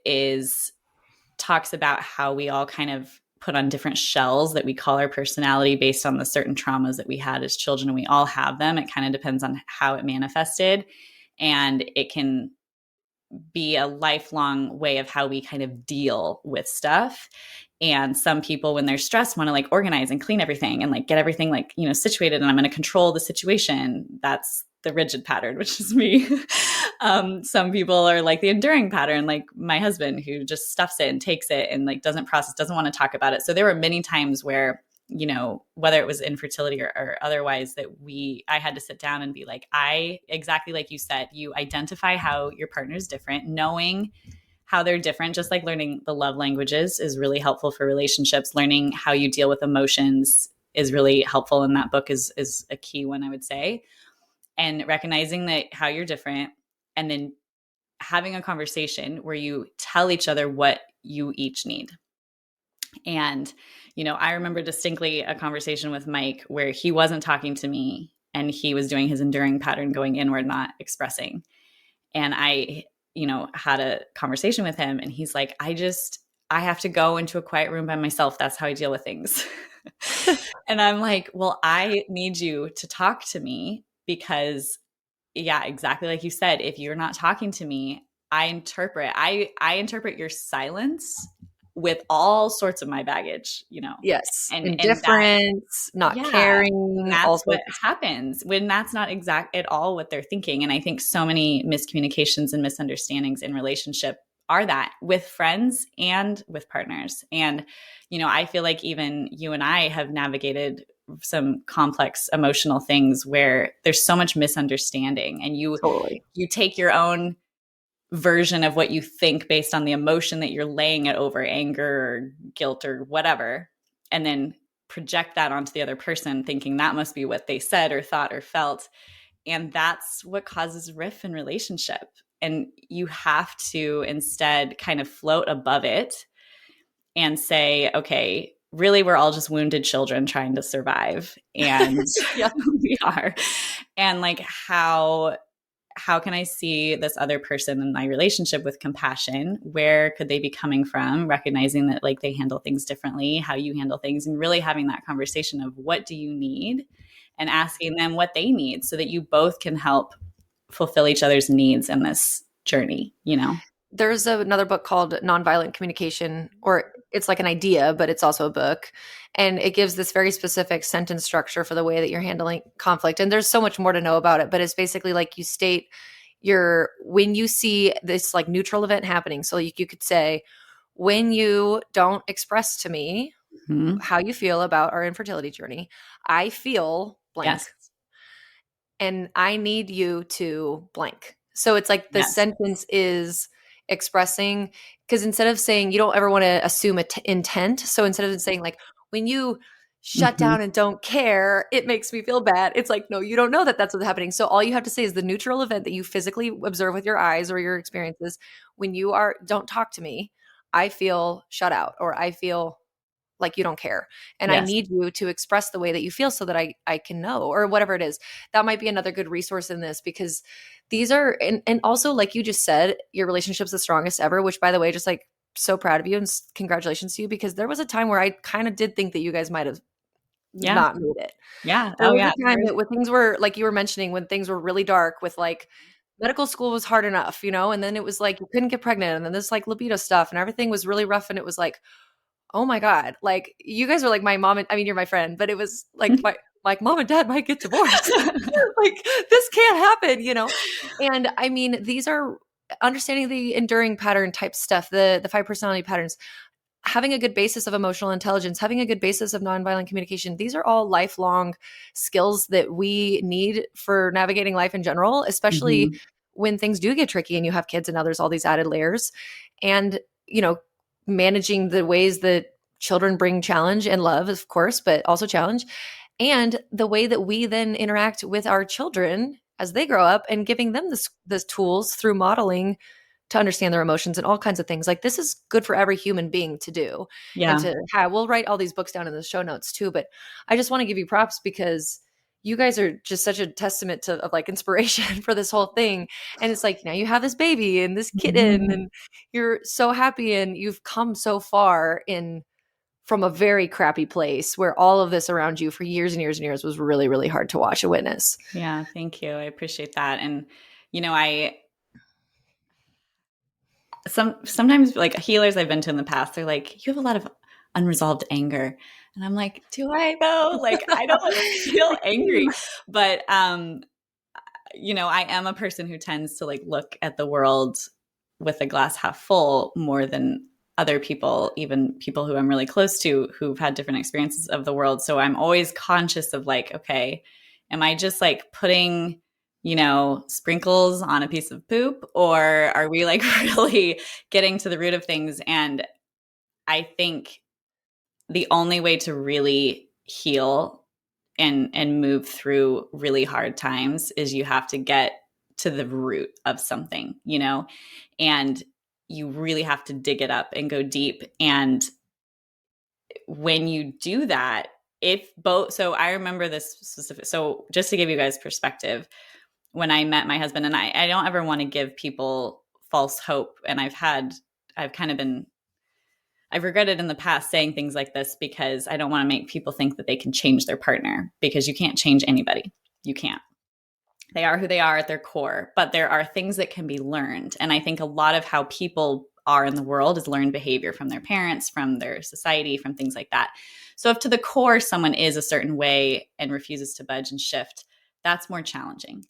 talks about how we all kind of put on different shells that we call our personality based on the certain traumas that we had as children, and we all have them. It kind of depends on how it manifested, and it can be a lifelong way of how we kind of deal with stuff. And some people, when they're stressed, want to like organize and clean everything and like get everything like, you know, situated, and I'm going to control the situation. That's the rigid pattern, which is me. Some people are like the enduring pattern, like my husband, who just stuffs it and takes it and like doesn't process, doesn't want to talk about it. So there were many times where, you know, whether it was infertility or otherwise, that I had to sit down and be like, exactly like you said, you identify how your partner's different, knowing how they're different, just like learning the love languages is really helpful for relationships. Learning how you deal with emotions is really helpful. And that book is a key one, I would say. And recognizing that how you're different, and then having a conversation where you tell each other what you each need. And, you know, I remember distinctly a conversation with Mike where he wasn't talking to me and he was doing his enduring pattern, going inward, not expressing. And I, you know, had a conversation with him, and he's like, I have to go into a quiet room by myself. That's how I deal with things. And I'm like, well, I need you to talk to me, because yeah, exactly like you said, if you're not talking to me, I interpret your silence with all sorts of my baggage, Yes. and Indifference, not caring, all that's what sorts. happens when that's not exact at all what they're thinking. And I think so many miscommunications and misunderstandings in relationship are that with friends and with partners. And, I feel like even you and I have navigated some complex emotional things where there's so much misunderstanding, and you take your own version of what you think based on the emotion that you're laying it over, anger or guilt or whatever, and then project that onto the other person thinking that must be what they said or thought or felt. And that's what causes rift in relationship. And you have to instead kind of float above it and say, okay, really, we're all just wounded children trying to survive. And we are. And like, how can I see this other person in my relationship with compassion? Where could they be coming from? Recognizing that like they handle things differently, how you handle things, and really having that conversation of what do you need, and asking them what they need so that you both can help fulfill each other's needs in this journey, There's another book called Nonviolent Communication, or it's like an idea, but it's also a book. And it gives this very specific sentence structure for the way that you're handling conflict. And there's so much more to know about it, but it's basically like you state when you see this like neutral event happening. So you could say, when you don't express to me how you feel about our infertility journey, I feel blank. Yes. And I need you to blank. So it's like the sentence is expressing, because instead of saying, you don't ever want to assume intent. So instead of saying like, when you shut down and don't care, it makes me feel bad. It's like, no, you don't know that that's what's happening. So all you have to say is the neutral event that you physically observe with your eyes or your experiences. When you don't talk to me, I feel shut out, or I feel like you don't care. And I need you to express the way that you feel so that I can know, or whatever it is. That might be another good resource in this, because these are, and also like you just said, your relationship's the strongest ever, which by the way, just like so proud of you and congratulations to you, because there was a time where I kind of did think that you guys might have not made it. Yeah. There was a time that when things were, like you were mentioning, when things were really dark with like medical school was hard enough, and then it was like you couldn't get pregnant, and then this like libido stuff and everything was really rough, and it was like, oh my God, like you guys are like my mom. I mean, you're my friend, but it was like like mom and dad might get divorced. Like this can't happen, And I mean, these are understanding the enduring pattern type stuff, the 5 personality patterns, having a good basis of emotional intelligence, having a good basis of nonviolent communication. These are all lifelong skills that we need for navigating life in general, especially when things do get tricky and you have kids and now there's all these added layers. And, managing the ways that children bring challenge and love, of course, but also challenge, and the way that we then interact with our children as they grow up, and giving them the tools through modeling to understand their emotions and all kinds of things. Like this is good for every human being to do. And to have, we'll write all these books down in the show notes too, but I just want to give you props because you guys are just such a testament of like inspiration for this whole thing. And it's like, now you have this baby and this kitten and you're so happy and you've come so far from a very crappy place where all of this around you for years and years and years was really, really hard to watch and witness. Yeah. Thank you. I appreciate that. And, sometimes like healers I've been to in the past, they're like, you have a lot of unresolved anger. And I'm like, do I though? Like, I don't feel angry, but, I am a person who tends to like look at the world with a glass half full more than other people, even people who I'm really close to who've had different experiences of the world. So I'm always conscious of like, okay, am I just like putting, sprinkles on a piece of poop, or are we like really getting to the root of things? And I think the only way to really heal and move through really hard times is you have to get to the root of something, and you really have to dig it up and go deep. And when you do that, so I remember this specific, so just to give you guys perspective, when I met my husband, and I don't ever want to give people false hope. And I've regretted in the past saying things like this because I don't want to make people think that they can change their partner, because you can't change anybody. You can't. They are who they are at their core, but there are things that can be learned. And I think a lot of how people are in the world is learned behavior from their parents, from their society, from things like that. So if to the core someone is a certain way and refuses to budge and shift, that's more challenging.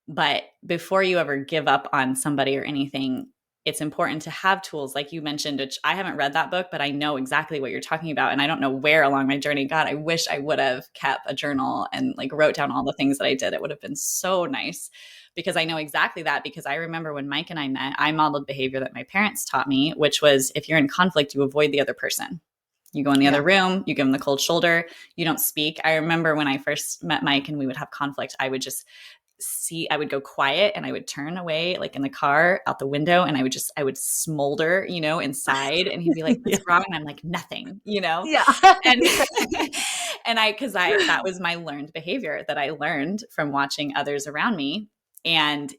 But before you ever give up on somebody or anything, it's important to have tools like you mentioned, which I haven't read that book, but I know exactly what you're talking about. And I don't know where along my journey. God, I wish I would have kept a journal and like wrote down all the things that I did. It would have been so nice because I know exactly that, because I remember when Mike and I met, I modeled behavior that my parents taught me, which was if you're in conflict, you avoid the other person. You go in the other room, you give them the cold shoulder, you don't speak. I remember when I first met Mike and we would have conflict, I would just I would go quiet and I would turn away like in the car out the window and I would smolder, inside, and he'd be like, what's wrong? And I'm like, nothing, Yeah. and, cause that was my learned behavior that I learned from watching others around me. And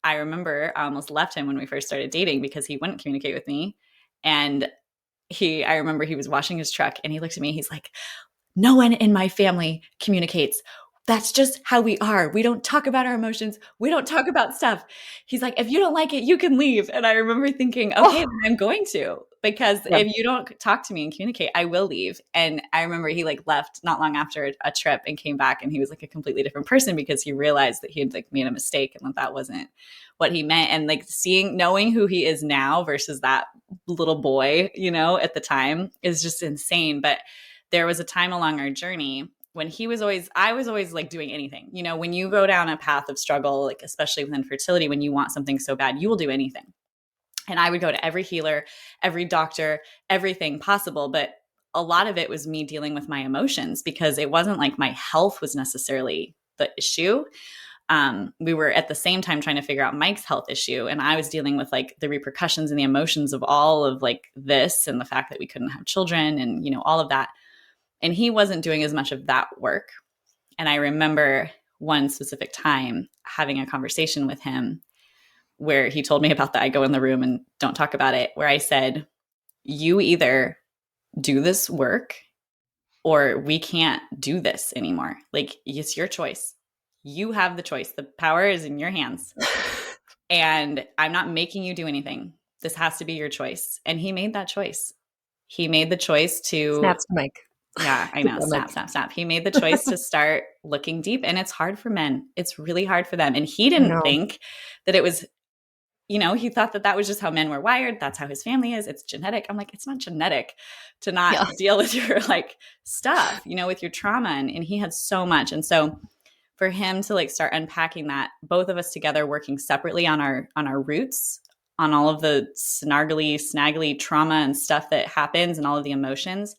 I remember I almost left him when we first started dating because he wouldn't communicate with me. And I remember he was washing his truck and he looked at me, he's like, no one in my family communicates. That's just how we are. We don't talk about our emotions. We don't talk about stuff. He's like, if you don't like it, you can leave. And I remember thinking, okay, then I'm going to, because if you don't talk to me and communicate, I will leave. And I remember he like left not long after a trip and came back, and he was like a completely different person because he realized that he had like made a mistake and that wasn't what he meant. And like knowing who he is now versus that little boy, at the time is just insane. But there was a time along our journey when I was always like doing anything, when you go down a path of struggle, like especially with infertility, when you want something so bad, you will do anything. And I would go to every healer, every doctor, everything possible. But a lot of it was me dealing with my emotions because it wasn't like my health was necessarily the issue. We were at the same time trying to figure out Mike's health issue. And I was dealing with like the repercussions and the emotions of all of like this and the fact that we couldn't have children and, all of that. And he wasn't doing as much of that work. And I remember one specific time having a conversation with him where he told me about that. I go in the room and don't talk about it, where I said, you either do this work or we can't do this anymore. Like, it's your choice. You have the choice. The power is in your hands. And I'm not making you do anything. This has to be your choice. And he made that choice. He made the choice to... Snaps to Mike. Yeah, I know. Snap. He made the choice to start looking deep. And it's hard for men. It's really hard for them. And he didn't think that it was, he thought that was just how men were wired. That's how his family is. It's genetic. I'm like, it's not genetic to not deal with your like stuff, with your trauma. And he had so much. And so for him to like start unpacking that, both of us together working separately on our roots, on all of the snaggly trauma and stuff that happens and all of the emotions,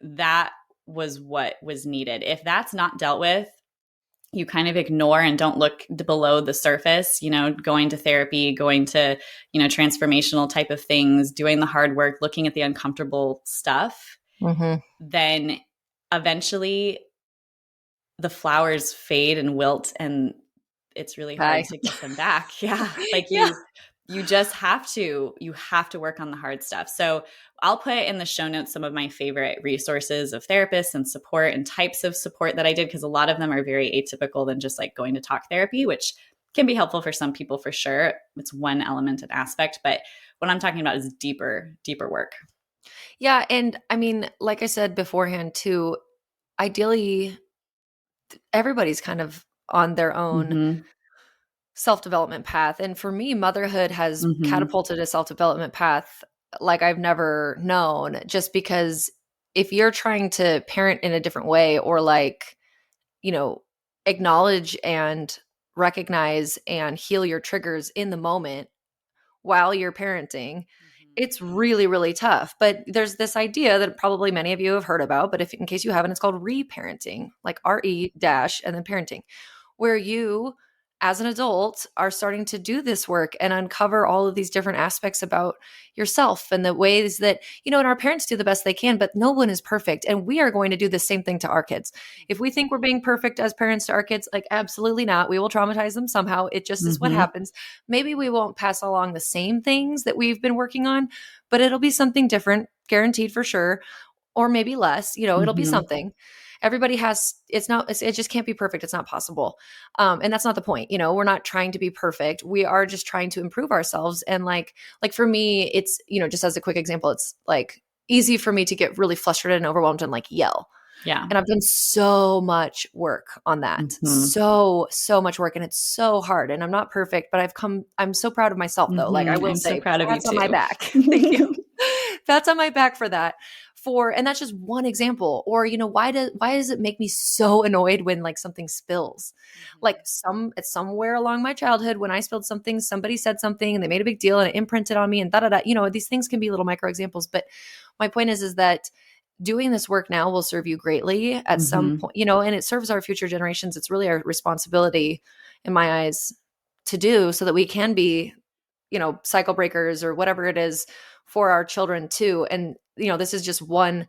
that was what was needed. If that's not dealt with, you kind of ignore and don't look below the surface, going to therapy, going to, transformational type of things, doing the hard work, looking at the uncomfortable stuff, then eventually the flowers fade and wilt and it's really hard to get them back. Yeah. Like you just have to work on the hard stuff. So I'll put in the show notes some of my favorite resources of therapists and support and types of support that I did, because a lot of them are very atypical than just like going to talk therapy, which can be helpful for some people for sure. It's one element and aspect, but what I'm talking about is deeper work. Yeah. And I mean, like I said beforehand too, ideally everybody's kind of on their own self-development path. And for me, motherhood has catapulted a self-development path like I've never known, just because if you're trying to parent in a different way or like, acknowledge and recognize and heal your triggers in the moment while you're parenting, it's really, really tough. But there's this idea that probably many of you have heard about, but if in case you haven't, it's called reparenting, like RE dash and then parenting, where you as an adult are starting to do this work and uncover all of these different aspects about yourself and the ways that, and our parents do the best they can, but no one is perfect. And we are going to do the same thing to our kids. If we think we're being perfect as parents to our kids, like absolutely not. We will traumatize them somehow. It just is what happens. Maybe we won't pass along the same things that we've been working on, but it'll be something different, guaranteed for sure. Or maybe less, it'll be something. everybody has, it just can't be perfect. It's not possible. And that's not the point. We're not trying to be perfect. We are just trying to improve ourselves. And like for me, it's, just as a quick example, it's like easy for me to get really frustrated and overwhelmed and like yell. Yeah. And I've done so much work on that. So much work. And it's so hard. And I'm not perfect, but I'm so proud of myself though. Like I will I'm say, so proud of you too. On my back. Thank you. That's on my back for that. And that's just one example. Or, why does it make me so annoyed when like something spills? Like it's somewhere along my childhood when I spilled something, somebody said something and they made a big deal and it imprinted on me and these things can be little micro examples. But my point is that doing this work now will serve you greatly at some point, and it serves our future generations. It's really our responsibility in my eyes to do so that we can be, cycle breakers or whatever it is for our children too. And, this is just one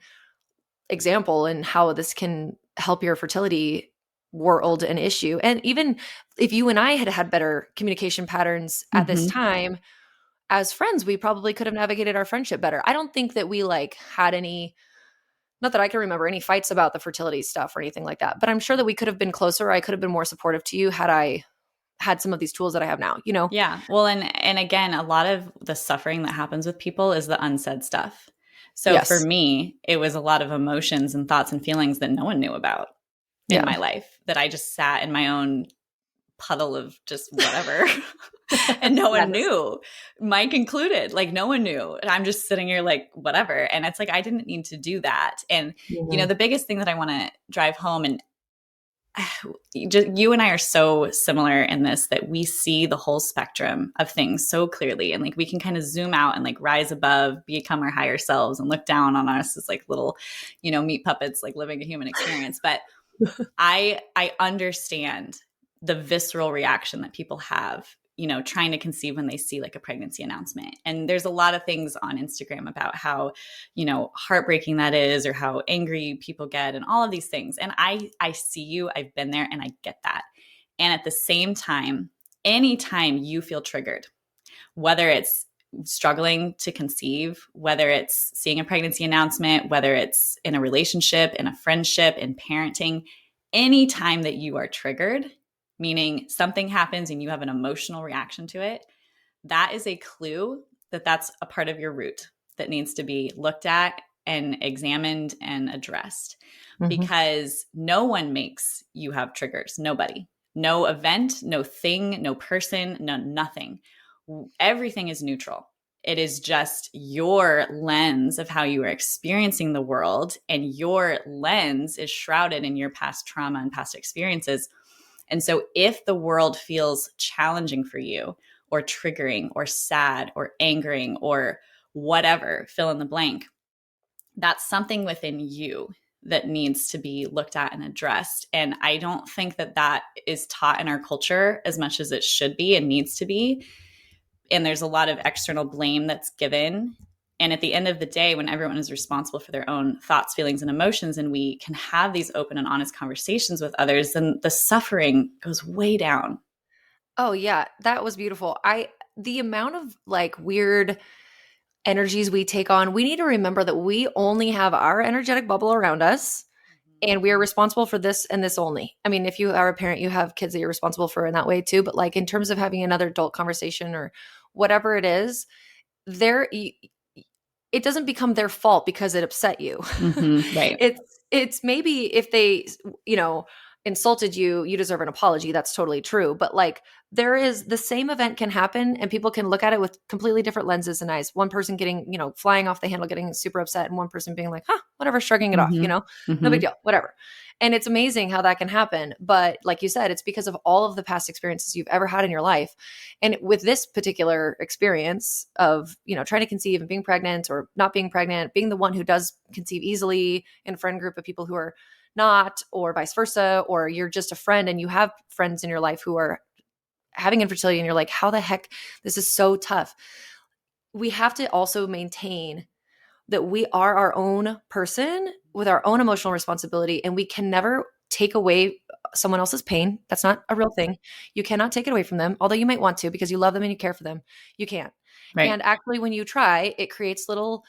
example in how this can help your fertility world and issue. And even if you and I had had better communication patterns at this time as friends, we probably could have navigated our friendship better. I don't think that we like had any, not that I can remember any fights about the fertility stuff or anything like that, but I'm sure that we could have been closer. I could have been more supportive to you had I had some of these tools that I have now, Yeah. Well, and again, a lot of the suffering that happens with people is the unsaid stuff. So for me, it was a lot of emotions and thoughts and feelings that no one knew about in my life, that I just sat in my own puddle of just whatever. And no one knew, Mike included, like no one knew. And I'm just sitting here like, whatever. And it's like, I didn't need to do that. And, the biggest thing that I want to drive home, and you and I are so similar in this, that we see the whole spectrum of things so clearly. And like, we can kind of zoom out and like rise above, become our higher selves and look down on us as like little, meat puppets, like living a human experience. But I understand the visceral reaction that people have, trying to conceive when they see like a pregnancy announcement. And there's a lot of things on Instagram about how, heartbreaking that is, or how angry people get and all of these things. And I see you, I've been there and I get that. And at the same time, anytime you feel triggered, whether it's struggling to conceive, whether it's seeing a pregnancy announcement, whether it's in a relationship, in a friendship, in parenting, anytime that you are triggered, meaning something happens and you have an emotional reaction to it, that is a clue that that's a part of your root that needs to be looked at and examined and addressed. Because no one makes you have triggers. Nobody. No event, no thing, no person, nothing. Everything is neutral. It is just your lens of how you are experiencing the world, and your lens is shrouded in your past trauma and past experiences. And so if the world feels challenging for you, or triggering, or sad, or angering, or whatever, fill in the blank, that's something within you that needs to be looked at and addressed. And I don't think that that is taught in our culture as much as it should be and needs to be. And there's a lot of external blame that's given. And at the end of the day, when everyone is responsible for their own thoughts, feelings, and emotions, and we can have these open and honest conversations with others, then the suffering goes way down. Oh yeah, that was beautiful. The amount of like weird energies we take on, we need to remember that we only have our energetic bubble around us, and we are responsible for this and this only. I mean, if you are a parent, you have kids that you're responsible for in that way too. But like in terms of having another adult conversation or whatever it is, it doesn't become their fault because it upset you. Right. It's maybe if they, insulted you, you deserve an apology. That's totally true. But like the same event can happen and people can look at it with completely different lenses and eyes. One person getting, flying off the handle, getting super upset, and one person being like, whatever, shrugging it off, no big deal, whatever. And it's amazing how that can happen. But like you said, it's because of all of the past experiences you've ever had in your life. And with this particular experience of, trying to conceive and being pregnant or not being pregnant, being the one who does conceive easily in a friend group of people who are not, or vice versa, or you're just a friend and you have friends in your life who are having infertility and you're like, how the heck, this is so tough. We have to also maintain that we are our own person with our own emotional responsibility, and we can never take away someone else's pain. That's not a real thing. You cannot take it away from them, although you might want to because you love them and you care for them. You can't. Right. And actually, when you try, it creates little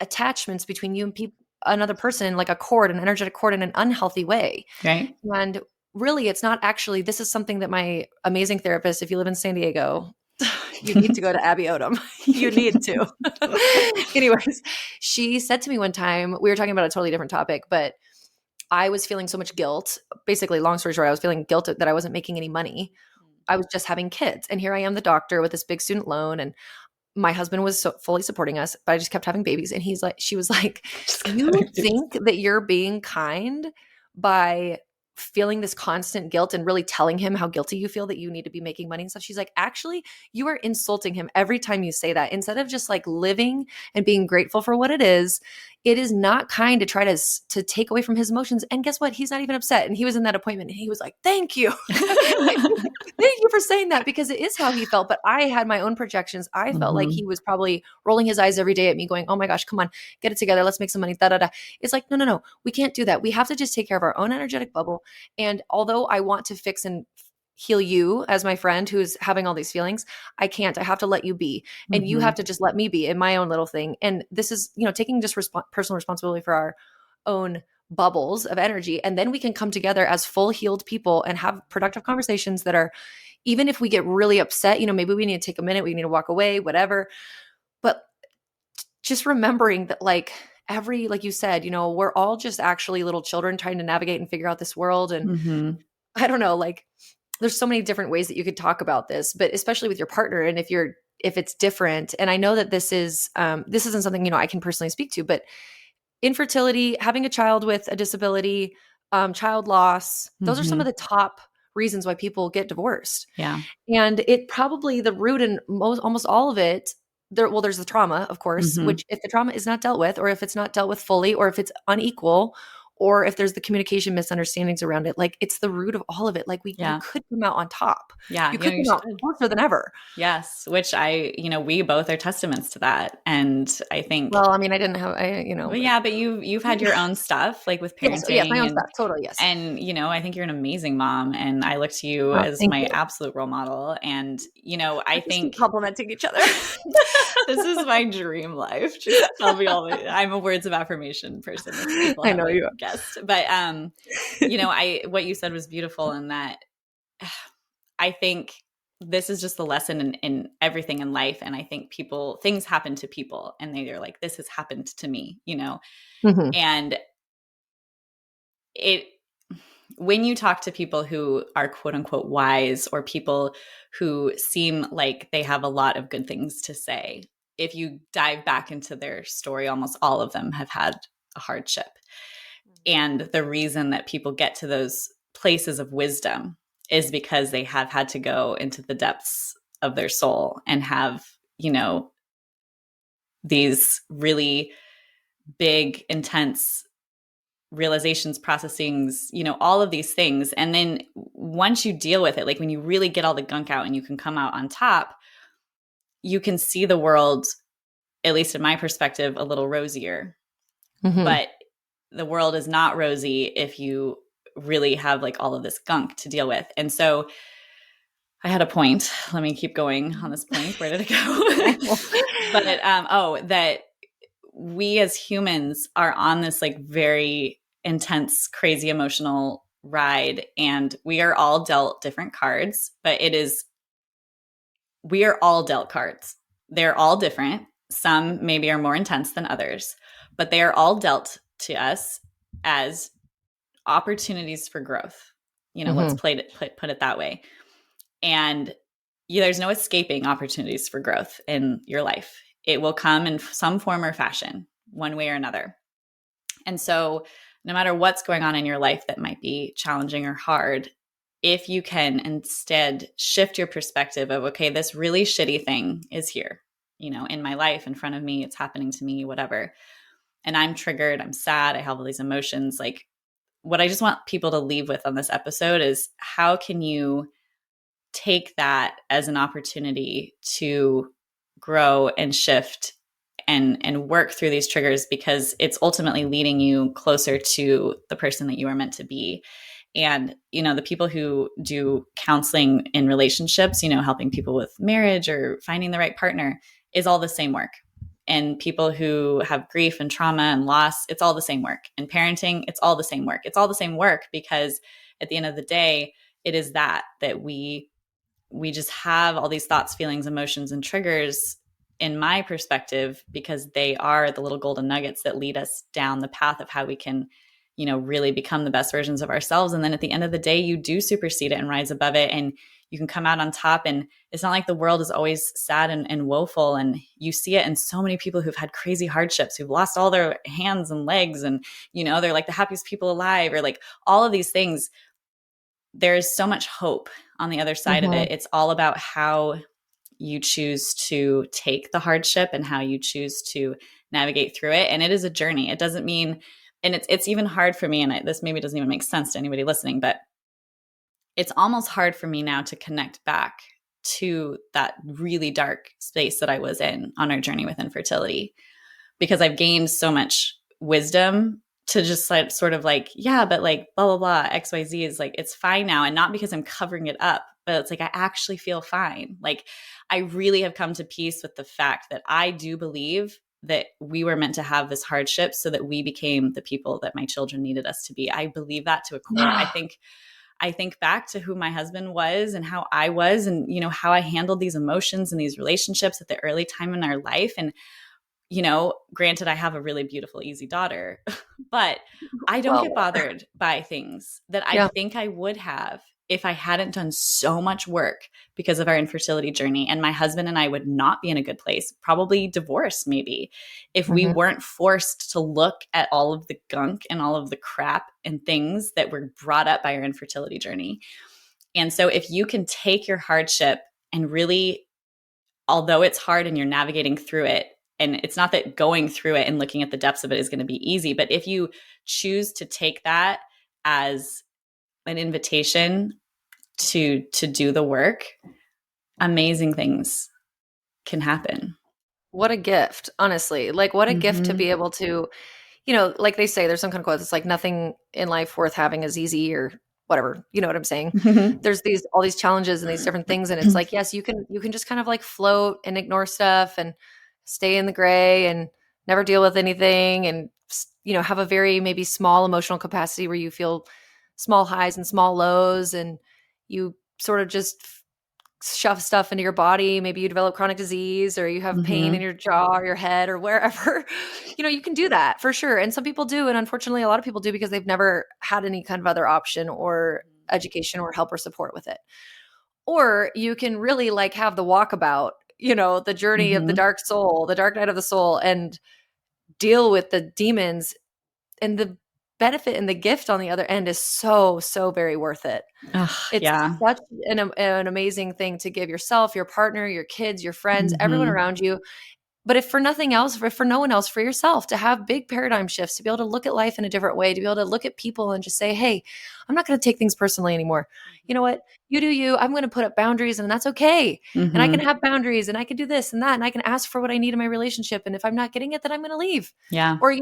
attachments between you and another person, like a cord, an energetic cord, in an unhealthy way. Right. And really, it's not actually, this is something that my amazing therapist, if you live in San Diego, you need to go to Abby Odom. You need to. Anyways, she said to me one time, we were talking about a totally different topic, but I was feeling so much guilt. Basically, long story short, I was feeling guilt that I wasn't making any money. I was just having kids. And here I am, the doctor with this big student loan. And my husband was fully supporting us, but I just kept having babies. And she was like, you think that you're being kind by feeling this constant guilt and really telling him how guilty you feel that you need to be making money and stuff. She's like, actually, you are insulting him every time you say that. Instead of just like living and being grateful for what it is not kind to try to take away from his emotions. And guess what? He's not even upset. And he was in that appointment and he was like, thank you. Thank you for saying that, because it is how he felt. But I had my own projections. I felt like he was probably rolling his eyes every day at me going, oh my gosh, come on, get it together. Let's make some money. Da, da, da. It's like, no. We can't do that. We have to just take care of our own energetic bubble. And although I want to fix and heal you as my friend who's having all these feelings, I can't. I have to let you be. And you have to just let me be in my own little thing. And this is, taking just personal responsibility for our own bubbles of energy. And then we can come together as full healed people and have productive conversations that are, even if we get really upset, maybe we need to take a minute, we need to walk away, whatever. But just remembering that like you said, we're all just actually little children trying to navigate and figure out this world. And I don't know, like there's so many different ways that you could talk about this, but especially with your partner. And if it's different, and I know that this isn't something, I can personally speak to, but infertility, having a child with a disability, child loss, those are some of the top reasons why people get divorced. Yeah. And it probably the root in almost all of it, there's the trauma, of course, which if the trauma is not dealt with, or if it's not dealt with fully, or if it's unequal, or if there's the communication misunderstandings around it, like it's the root of all of it. Like you could come out on top. Yeah. You could come out closer than ever. Yes. Which we both are testaments to that. And I think, well, I mean, I didn't have, but yeah, but you've had your own stuff like with parenting. Yes, my own stuff. Totally. Yes. And, I think you're an amazing mom, and I look to you as my absolute role model. And, I think complimenting each other. This is my dream life. Just tell me I'm a words of affirmation person. I know you are. Guessed. But, what you said was beautiful in that I think this is just the lesson in everything in life. And I think things happen to people and they're like, this has happened to me, and when you talk to people who are quote unquote wise, or people who seem like they have a lot of good things to say, if you dive back into their story, almost all of them have had a hardship. And the reason that people get to those places of wisdom is because they have had to go into the depths of their soul and have, these really big, intense realizations, processings, all of these things. And then once you deal with it, like when you really get all the gunk out and you can come out on top, you can see the world, at least in my perspective, a little rosier. But the world is not rosy if you really have like all of this gunk to deal with. And so I had a point. Let me keep going on this point. Where did it go? But that we as humans are on this like very intense, crazy emotional ride, and we are all dealt different cards, but we are all dealt cards. They're all different. Some maybe are more intense than others, but they are all dealt to us as opportunities for growth. Let's put it that way. And there's no escaping opportunities for growth in your life. It will come in some form or fashion, one way or another. And so no matter what's going on in your life that might be challenging or hard, if you can instead shift your perspective of, okay, this really shitty thing is here, in my life, in front of me, it's happening to me, whatever. And I'm triggered, I'm sad, I have all these emotions. Like, what I just want people to leave with on this episode is, how can you take that as an opportunity to grow and shift and work through these triggers, because it's ultimately leading you closer to the person that you are meant to be. And, the people who do counseling in relationships, helping people with marriage or finding the right partner, is all the same work. and people who have grief and trauma and loss, it's all the same work. And parenting, it's all the same work. It's all the same work because at the end of the day, it is that we just have all these thoughts, feelings, emotions, and triggers, in my perspective, because they are the little golden nuggets that lead us down the path of how we can, really become the best versions of ourselves. And then at the end of the day, you do supersede it and rise above it, and you can come out on top. And it's not like the world is always sad and woeful. And you see it in so many people who've had crazy hardships, who've lost all their hands and legs, and, they're like the happiest people alive, or like all of these things. There's so much hope on the other side of it. It's all about how you choose to take the hardship and how you choose to navigate through it. And it is a journey. It doesn't mean, and it's even hard for me, and this maybe doesn't even make sense to anybody listening, but it's almost hard for me now to connect back to that really dark space that I was in on our journey with infertility, because I've gained so much wisdom to just like sort of like, yeah, but like blah, blah, blah, XYZ is like, it's fine now. And not because I'm covering it up, but it's like, I actually feel fine. Like I really have come to peace with the fact that I do believe that we were meant to have this hardship so that we became the people that my children needed us to be. I believe that to a core. I think back to who my husband was and how I was, and, how I handled these emotions and these relationships at the early time in our life. And, granted, I have a really beautiful, easy daughter, but I don't get bothered by things that I think I would have if I hadn't done so much work because of our infertility journey. And my husband and I would not be in a good place, probably divorced maybe, if we weren't forced to look at all of the gunk and all of the crap and things that were brought up by our infertility journey. And so if you can take your hardship and really, although it's hard and you're navigating through it, and it's not that going through it and looking at the depths of it is going to be easy, but if you choose to take that as an invitation to do the work, amazing things can happen. What a gift, honestly. Like what a gift to be able to, like they say, there's some kind of quote that's like nothing in life worth having is easy or whatever. You know what I'm saying? There's all these challenges and these different things. And it's like, yes, you can just kind of like float and ignore stuff and stay in the gray and never deal with anything. And, have a very maybe small emotional capacity where you feel small highs and small lows, and you sort of just shove stuff into your body. Maybe you develop chronic disease, or you have pain in your jaw or your head or wherever. You can do that for sure. And some people do. And unfortunately, a lot of people do because they've never had any kind of other option or education or help or support with it. Or you can really like have the walkabout, the journey of the dark soul, the dark night of the soul, and deal with the demons. And the benefit and the gift on the other end is so, so very worth it. It's such an amazing thing to give yourself, your partner, your kids, your friends, everyone around you. But if for nothing else, if for no one else, for yourself, to have big paradigm shifts, to be able to look at life in a different way, to be able to look at people and just say, hey, I'm not going to take things personally anymore. You know what? You do you. I'm going to put up boundaries, and that's okay. And I can have boundaries, and I can do this and that, and I can ask for what I need in my relationship. And if I'm not getting it, then I'm going to leave. Yeah. Or,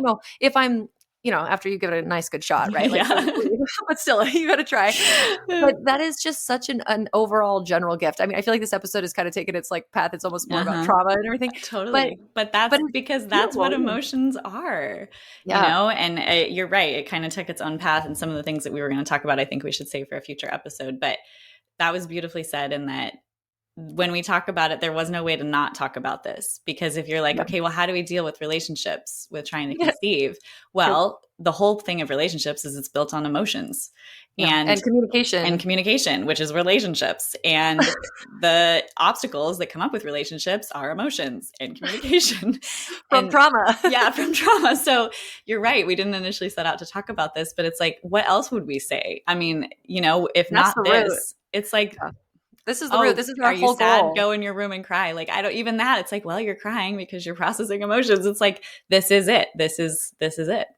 if I'm, after you give it a nice, good shot, right? Like, but still, you got to try. But that is just such an overall general gift. I mean, I feel like this episode has kind of taken its like path. It's almost more about trauma and everything. Totally. But that's because that's what emotions are, and you're right. It kind of took its own path. And some of the things that we were going to talk about, I think we should save for a future episode. But that was beautifully said, in that when we talk about it, there was no way to not talk about this, because if you're like, okay, well, how do we deal with relationships with trying to conceive? Well, the whole thing of relationships is it's built on emotions and communication, which is relationships. And the obstacles that come up with relationships are emotions and communication from trauma. From trauma. So you're right. We didn't initially set out to talk about this, but it's like, what else would we say? I mean, if that's not this, root. It's like, this is the root. This is our whole goal. Are you sad? Go in your room and cry. Like, I don't even that. It's like, well, you're crying because you're processing emotions. It's like, this is it. This is it.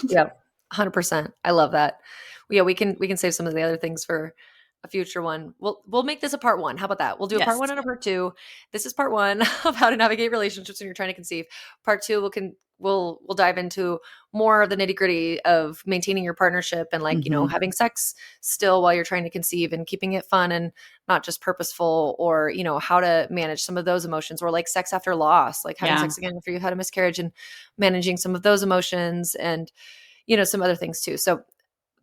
Yeah. 100%. I love that. Yeah. We can save some of the other things for a future one. We'll make this a part 1. How about that? We'll do a Yes. part 1 and a part 2. This is part 1 of how to navigate relationships when you're trying to conceive. Part 2, we'll dive into more of the nitty-gritty of maintaining your partnership and like, having sex still while you're trying to conceive and keeping it fun and not just purposeful, or, how to manage some of those emotions, or like sex after loss, like having sex again after you had a miscarriage and managing some of those emotions and, some other things too. So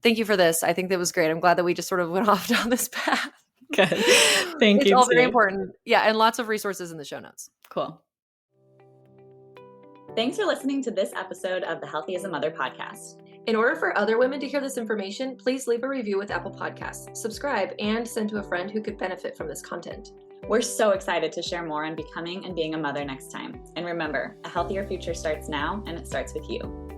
thank you for this. I think that was great. I'm glad that we just sort of went off down this path. Good. Thank you. It's all very important. Yeah. And lots of resources in the show notes. Cool. Thanks for listening to this episode of the Healthy as a Mother podcast. In order for other women to hear this information, please leave a review with Apple Podcasts, subscribe, and send to a friend who could benefit from this content. We're so excited to share more on becoming and being a mother next time. And remember, a healthier future starts now, and it starts with you.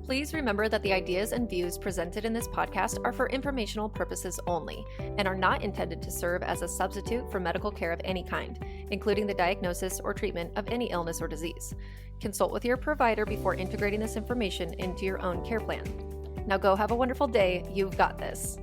Please remember that the ideas and views presented in this podcast are for informational purposes only and are not intended to serve as a substitute for medical care of any kind, including the diagnosis or treatment of any illness or disease. Consult with your provider before integrating this information into your own care plan. Now go have a wonderful day. You've got this.